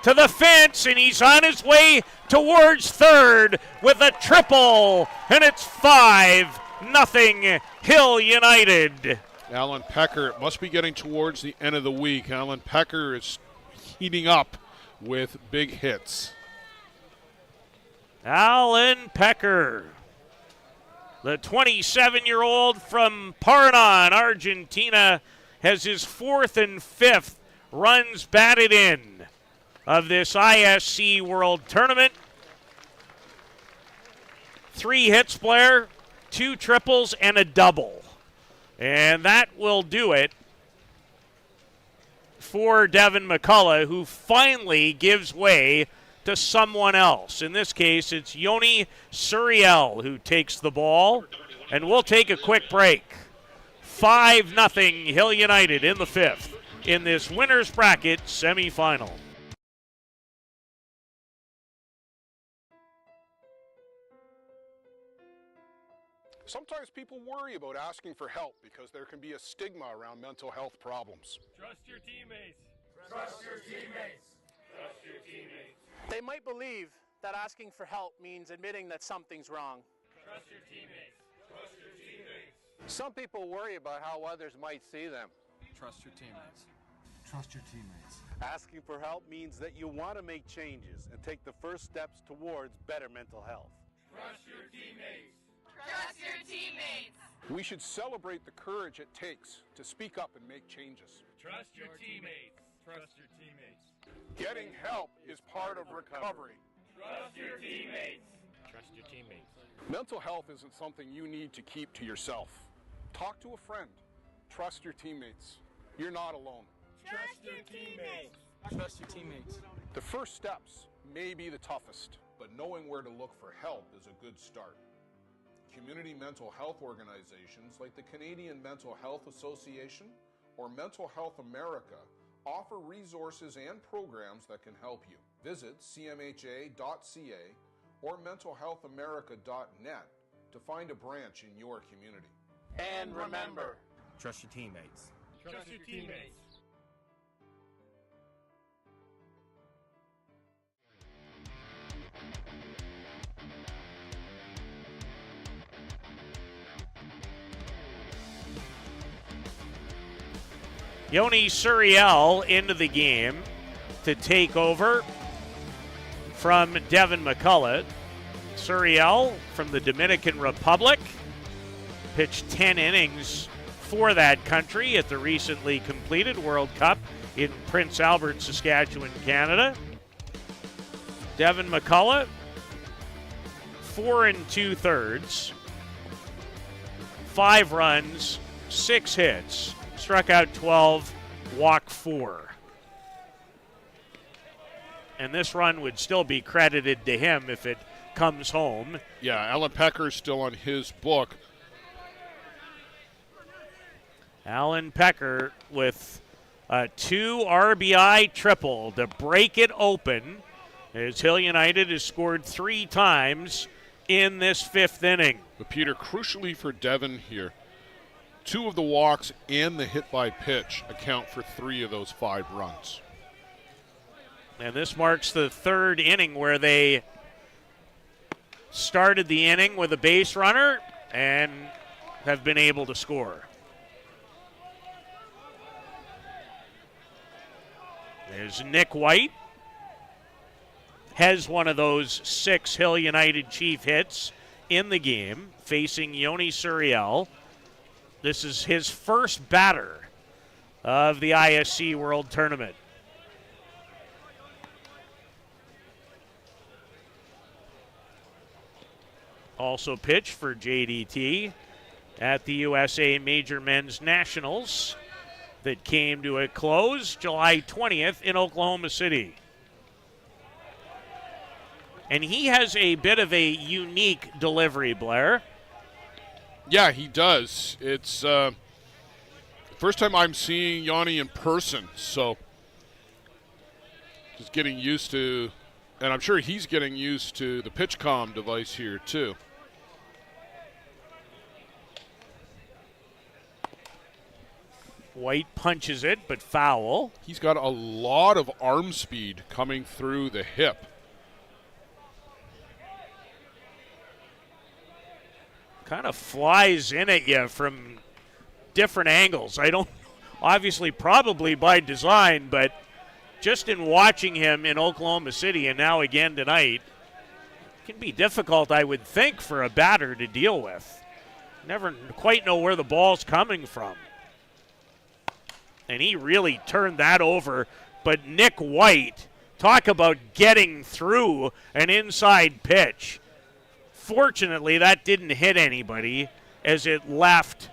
to the fence, and he's on his way towards third with a triple, and it's 5-0 Hill United. Alan Pecker must be getting towards the end of the week. Alan Pecker is heating up with big hits. Alan Pecker, the 27-year-old from Paraná, Argentina, has his 4th and 5th runs batted in of this ISC World Tournament. 3 hits, Blair, 2 triples, and a double. And that will do it for Devin McCullough, who finally gives way to someone else. In this case, it's Yoni Suriel who takes the ball, and we'll take a quick break. 5-0 Hill United in the 5th in this winner's bracket semifinal. Sometimes people worry about asking for help because there can be a stigma around mental health problems. Trust your teammates. Trust your teammates. Trust your teammates. They might believe that asking for help means admitting that something's wrong. Trust your teammates. Trust your teammates. Some people worry about how others might see them. Trust your teammates. Trust your teammates. Asking for help means that you want to make changes and take the first steps towards better mental health. Trust your teammates. Trust your teammates. We should celebrate the courage it takes to speak up and make changes. Trust your teammates. Trust your teammates. Getting help is part of recovery. Trust your teammates. Trust your teammates. Mental health isn't something you need to keep to yourself. Talk to a friend. Trust your teammates. You're not alone. Trust your teammates. Trust your teammates. The first steps may be the toughest, but knowing where to look for help is a good start. Community mental health organizations like the Canadian Mental Health Association or Mental Health America offer resources and programs that can help you. Visit cmha.ca or mentalhealthamerica.net to find a branch in your community. And remember, trust your teammates. Trust your teammates. Yoni Suriel into the game to take over from Devin McCullough. Suriel from the Dominican Republic pitched 10 innings for that country at the recently completed World Cup in Prince Albert, Saskatchewan, Canada. Devin McCullough, 4 2/3, 5 runs, 6 hits. Struck out 12, walked 4. And this run would still be credited to him if it comes home. Yeah, Alan Pecker is still on his book. Alan Pecker with a 2 RBI triple to break it open as Hill United has scored 3 times in this 5th inning. But Peter, crucially for Devin here, 2 of the walks and the hit by pitch account for 3 of those 5 runs. And this marks the 3rd inning where they started the inning with a base runner and have been able to score. There's Nick White. Has one of those 6 Hill United Chief hits in the game, facing Yoni Suriel. This is his first batter of the ISC World Tournament. Also pitched for JDT at the USA Major Men's Nationals that came to a close July 20th in Oklahoma City. And he has a bit of a unique delivery, Blair. Yeah, he does. It's the first time I'm seeing Yanni in person, so just getting used to, and I'm sure he's getting used to the PitchCom device here too. White punches it, but foul. He's got a lot of arm speed coming through the hip. Kind of flies in at you from different angles. I don't, obviously probably by design, but just in watching him in Oklahoma City and now again tonight, it can be difficult, I would think, for a batter to deal with. Never quite know where the ball's coming from. And he really turned that over. But Nick White, talk about getting through an inside pitch. Fortunately, that didn't hit anybody as it left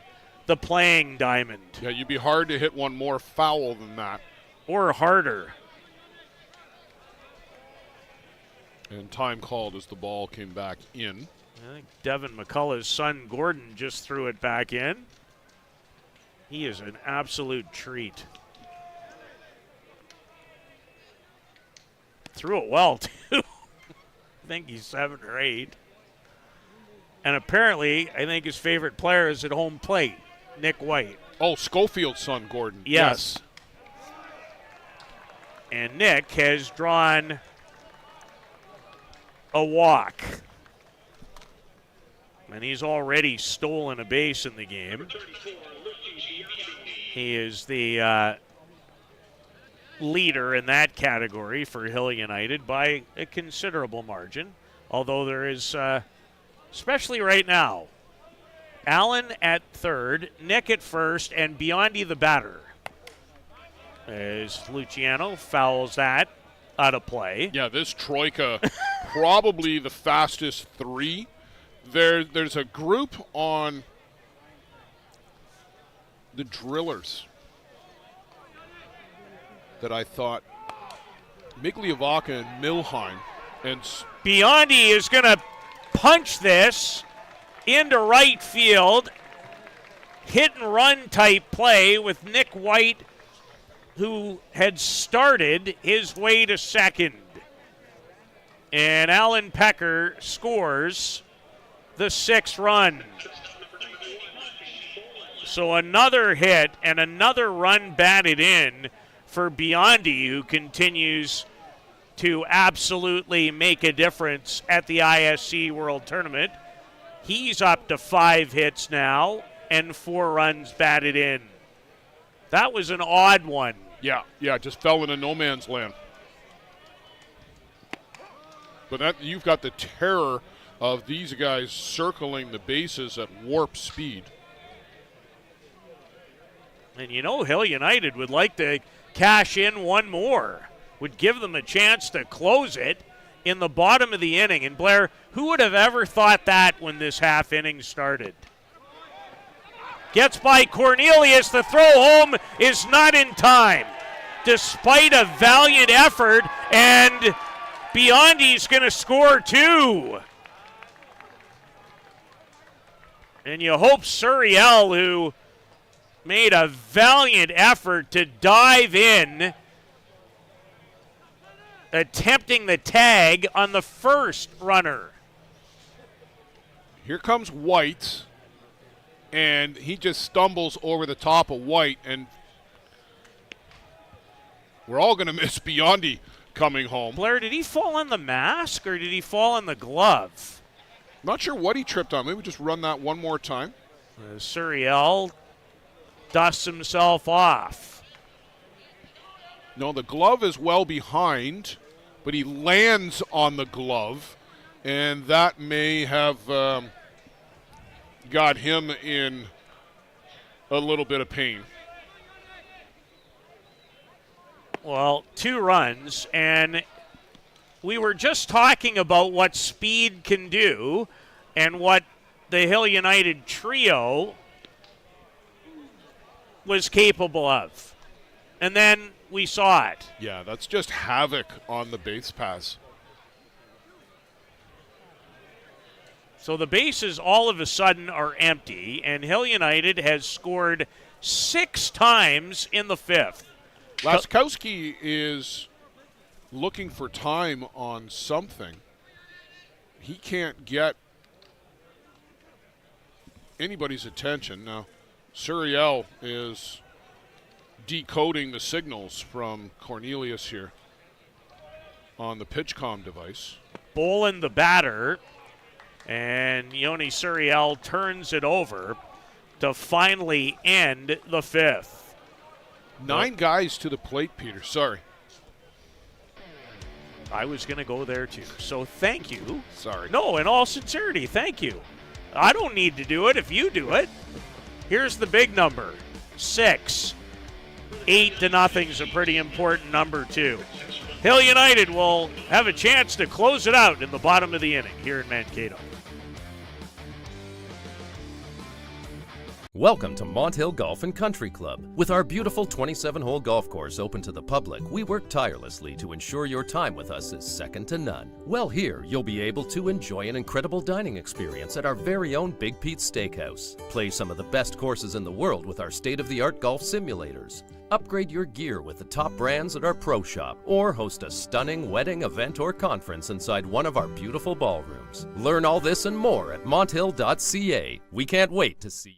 the playing diamond. Yeah, you'd be hard to hit one more foul than that. Or harder. And time called as the ball came back in. I think Devin McCullough's son, Gordon, just threw it back in. He is an absolute treat. Threw it well, too. I think he's 7 or 8. And apparently, I think his favorite player is at home plate, Nick White. Oh, Schofield's son, Gordon. Yes. And Nick has drawn a walk. And he's already stolen a base in the game. He is the leader in that category for Hill United by a considerable margin. Although there is, especially right now, Allen at third, Nick at first, and Biondi the batter. As Luciano fouls that out of play. Yeah, this troika, probably the fastest 3. There's a group on the Drillers that I thought Migliavaca and Milheim. And Biondi is going to punch this into right field. Hit and run type play with Nick White, who had started his way to second. And Alan Pecker scores the 6th run. So another hit and another run batted in for Biondi, who continues to absolutely make a difference at the ISC World Tournament. He's up to 5 hits now and 4 runs batted in. That was an odd one. Yeah, just fell into no man's land. But you've got the terror of these guys circling the bases at warp speed. And you know Hill United would like to cash in one more. Would give them a chance to close it in the bottom of the inning. And Blair, who would have ever thought that when this half inning started? Gets by Cornelius. The throw home is not in time. Despite a valiant effort, and Biondi's going to score 2. And you hope Suriel, who made a valiant effort to dive in, attempting the tag on the first runner. Here comes White, and he just stumbles over the top of White, and we're all going to miss Biondi coming home. Blair, did he fall on the mask or did he fall on the glove? Not sure what he tripped on. Maybe just run that one more time. Suriel dusts himself off. No, the glove is well behind, but he lands on the glove, and that may have got him in a little bit of pain. Well, 2 runs, and we were just talking about what speed can do and what the Hill United trio was capable of. And then we saw it. Yeah, that's just havoc on the base pass. So the bases all of a sudden are empty, and Hill United has scored 6 times in the 5th. Laskowski is looking for time on something. He can't get anybody's attention. Now, Suriel is decoding the signals from Cornelius here on the PitchCom device. Bolin, the batter, and Yoni Suriel turns it over to finally end the fifth. 9 guys to the plate, Peter. Sorry. I was going to go there too. So thank you. Sorry. No, in all sincerity, thank you. I don't need to do it if you do it. Here's the big number, 6. 8-0 is a pretty important number too. Hill United will have a chance to close it out in the bottom of the inning here in Mankato. Welcome to Mont Hill Golf and Country Club. With our beautiful 27-hole golf course open to the public, we work tirelessly to ensure your time with us is second to none. Well, here you'll be able to enjoy an incredible dining experience at our very own Big Pete's Steakhouse. Play some of the best courses in the world with our state-of-the-art golf simulators. Upgrade your gear with the top brands at our pro shop, or host a stunning wedding, event, or conference inside one of our beautiful ballrooms. Learn all this and more at monthill.ca. We can't wait to see you.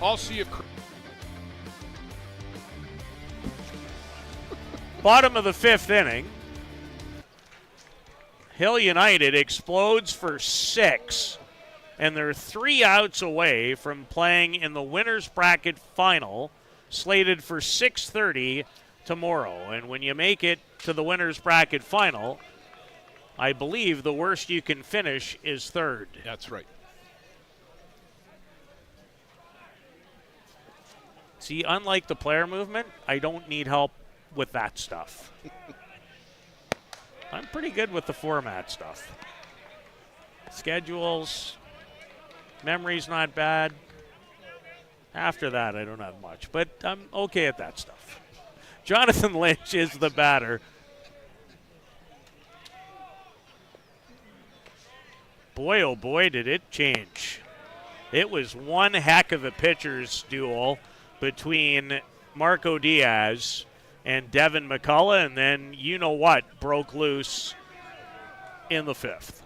I'll see if... Bottom of the fifth inning. Hill United explodes for 6, and they're 3 outs away from playing in the winner's bracket final, slated for 6:30 tomorrow. And when you make it to the winner's bracket final, I believe the worst you can finish is 3rd. That's right. See, unlike the player movement, I don't need help with that stuff. I'm pretty good with the format stuff. Schedules, memory's not bad. After that, I don't have much, but I'm okay at that stuff. Jonathan Lynch is the batter. Boy, oh boy, did it change. It was one heck of a pitcher's duel between Marco Diaz and Devin McCullough, and then you know what broke loose in the 5th.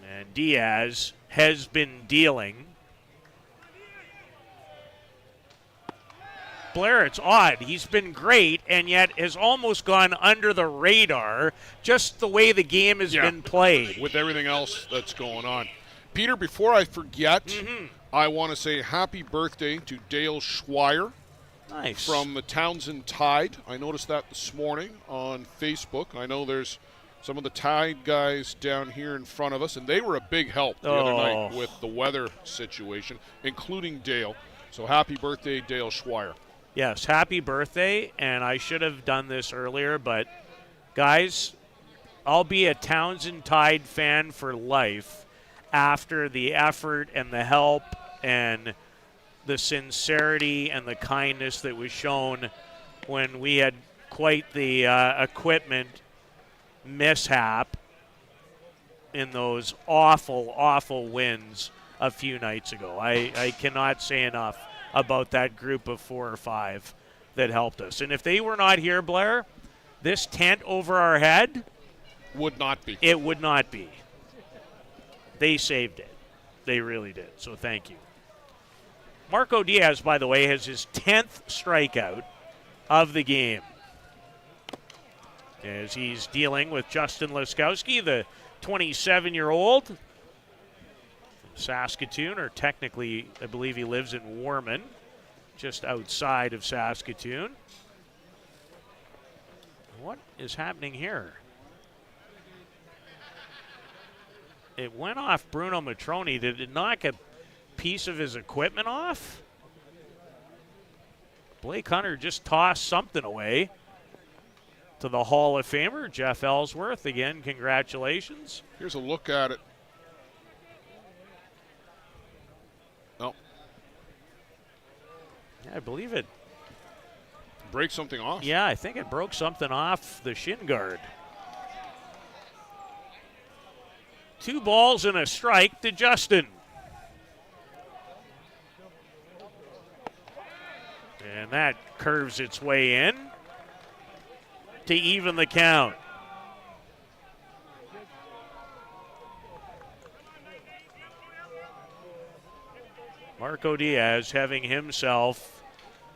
And Diaz has been dealing. Blair, it's odd. He's been great and yet has almost gone under the radar just the way the game has been played. With everything else that's going on. Peter, before I forget, I want to say happy birthday to Dale Schweier. Nice. From the Townsend Tide. I noticed that this morning on Facebook. I know there's some of the Tide guys down here in front of us, and they were a big help the other night with the weather situation, including Dale. So happy birthday, Dale Schweier. Yes, happy birthday, and I should have done this earlier, but guys, I'll be a Townsend Tide fan for life after the effort and the help and the sincerity and the kindness that was shown when we had quite the equipment mishap in those awful, awful wins a few nights ago. I cannot say enough about that group of 4 or 5 that helped us. And if they were not here, Blair, this tent over our head would not be. It would not be. They saved it. They really did. So thank you. Marco Diaz, by the way, has his 10th strikeout of the game as he's dealing with Justin Laskowski, the 27-year-old from Saskatoon, or technically, I believe he lives in Warman, just outside of Saskatoon. What is happening here? It went off Bruno Matroni. Did it knock a piece of his equipment off? Blake Hunter just tossed something away to the Hall of Famer, Jeff Ellsworth. Again, congratulations. Here's a look at it. No. Yeah, I believe it. Break something off? Yeah, I think it broke something off the shin guard. 2 balls and a strike to Justin. And that curves its way in to even the count. Marco Diaz having himself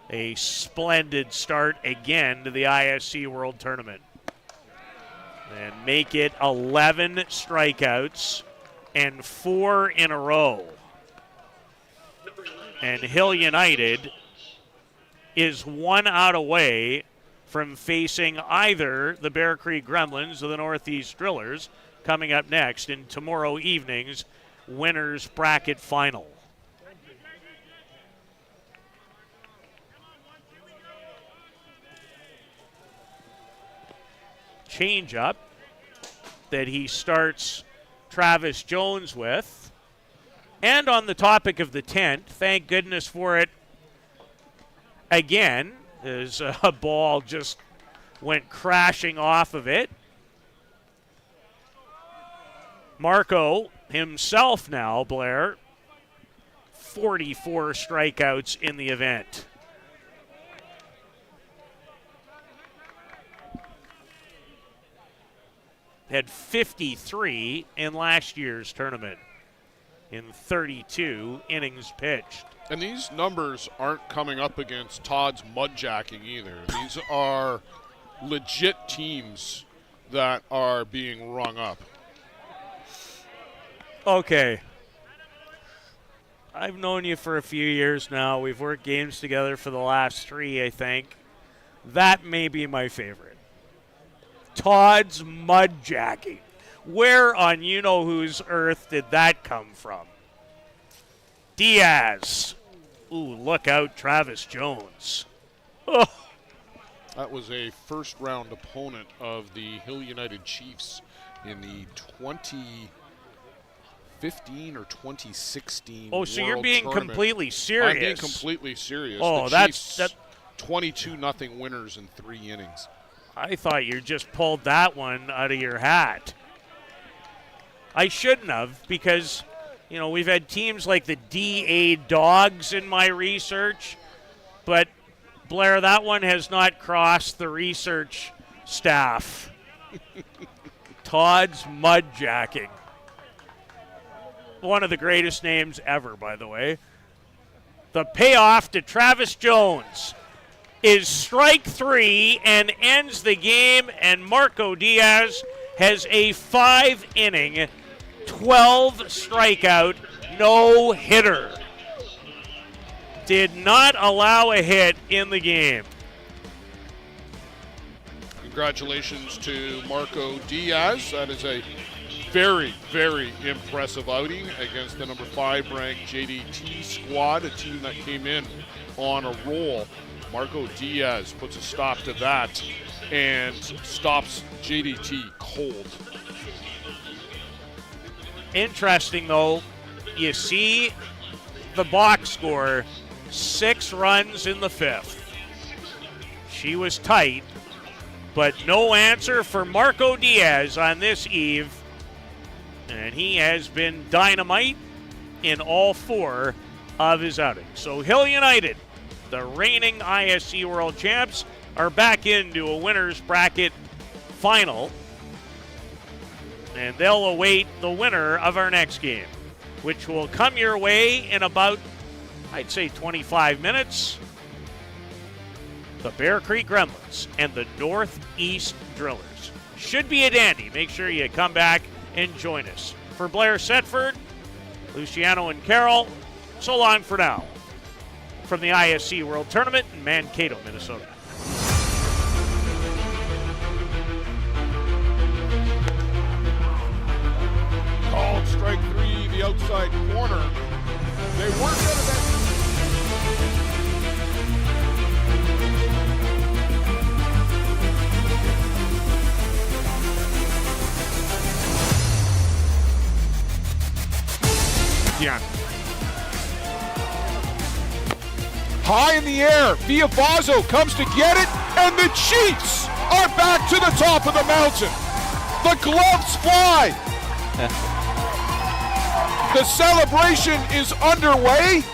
a splendid start again to the ISC World Tournament. And make it 11 strikeouts and 4 in a row. And Hill United is 1 out away from facing either the Bear Creek Gremlins or the Northeast Drillers coming up next in tomorrow evening's winners bracket final. Changeup that he starts Travis Jones with. And on the topic of the tent, thank goodness for it again, as a ball just went crashing off of it. Marco himself now, Blair, 44 strikeouts in the event. Had 53 in last year's tournament in 32 innings pitched. And these numbers aren't coming up against Todd's mudjacking either. These are legit teams that are being rung up. Okay. I've known you for a few years now. We've worked games together for the last 3, I think. That may be my favorite. Todd's mudjacking. Where on you-know-whose earth did that come from? Diaz. Ooh, look out, Travis Jones. Oh. That was a first-round opponent of the Hill United Chiefs in the 2015 or 2016 Oh, so World you're being Tournament. completely serious. I'm being completely serious. Oh, the that's Chiefs, 22-0 winners in 3 innings. I thought you just pulled that one out of your hat. I shouldn't have, because, you know, we've had teams like the DA Dogs in my research, but Blair, that one has not crossed the research staff. Todd's mudjacking. One of the greatest names ever, by the way. The payoff to Travis Jones is strike 3 and ends the game, and Marco Diaz has a 5-inning, 12-strikeout no-hitter. Did not allow a hit in the game. Congratulations to Marco Diaz. That is a very, very impressive outing against the number 5 ranked JDT squad, a team that came in on a roll. Marco Diaz puts a stop to that and stops JDT cold. Interesting, though, you see the box score, 6 runs in the 5th. She was tight, but no answer for Marco Diaz on this eve. And he has been dynamite in all 4 of his outings. So Hill United, the reigning ISC World Champs, are back into a winner's bracket final. And they'll await the winner of our next game, which will come your way in about, I'd say, 25 minutes. The Bear Creek Gremlins and the Northeast Drillers. Should be a dandy. Make sure you come back and join us. For Blair Setford, Luciano and Carol, so long for now. From the ISC World Tournament in Mankato, Minnesota. Called strike 3, the outside corner. They weren't out of that. again. High in the air, Viavazo comes to get it, and the Chiefs are back to the top of the mountain. The gloves fly. The celebration is underway.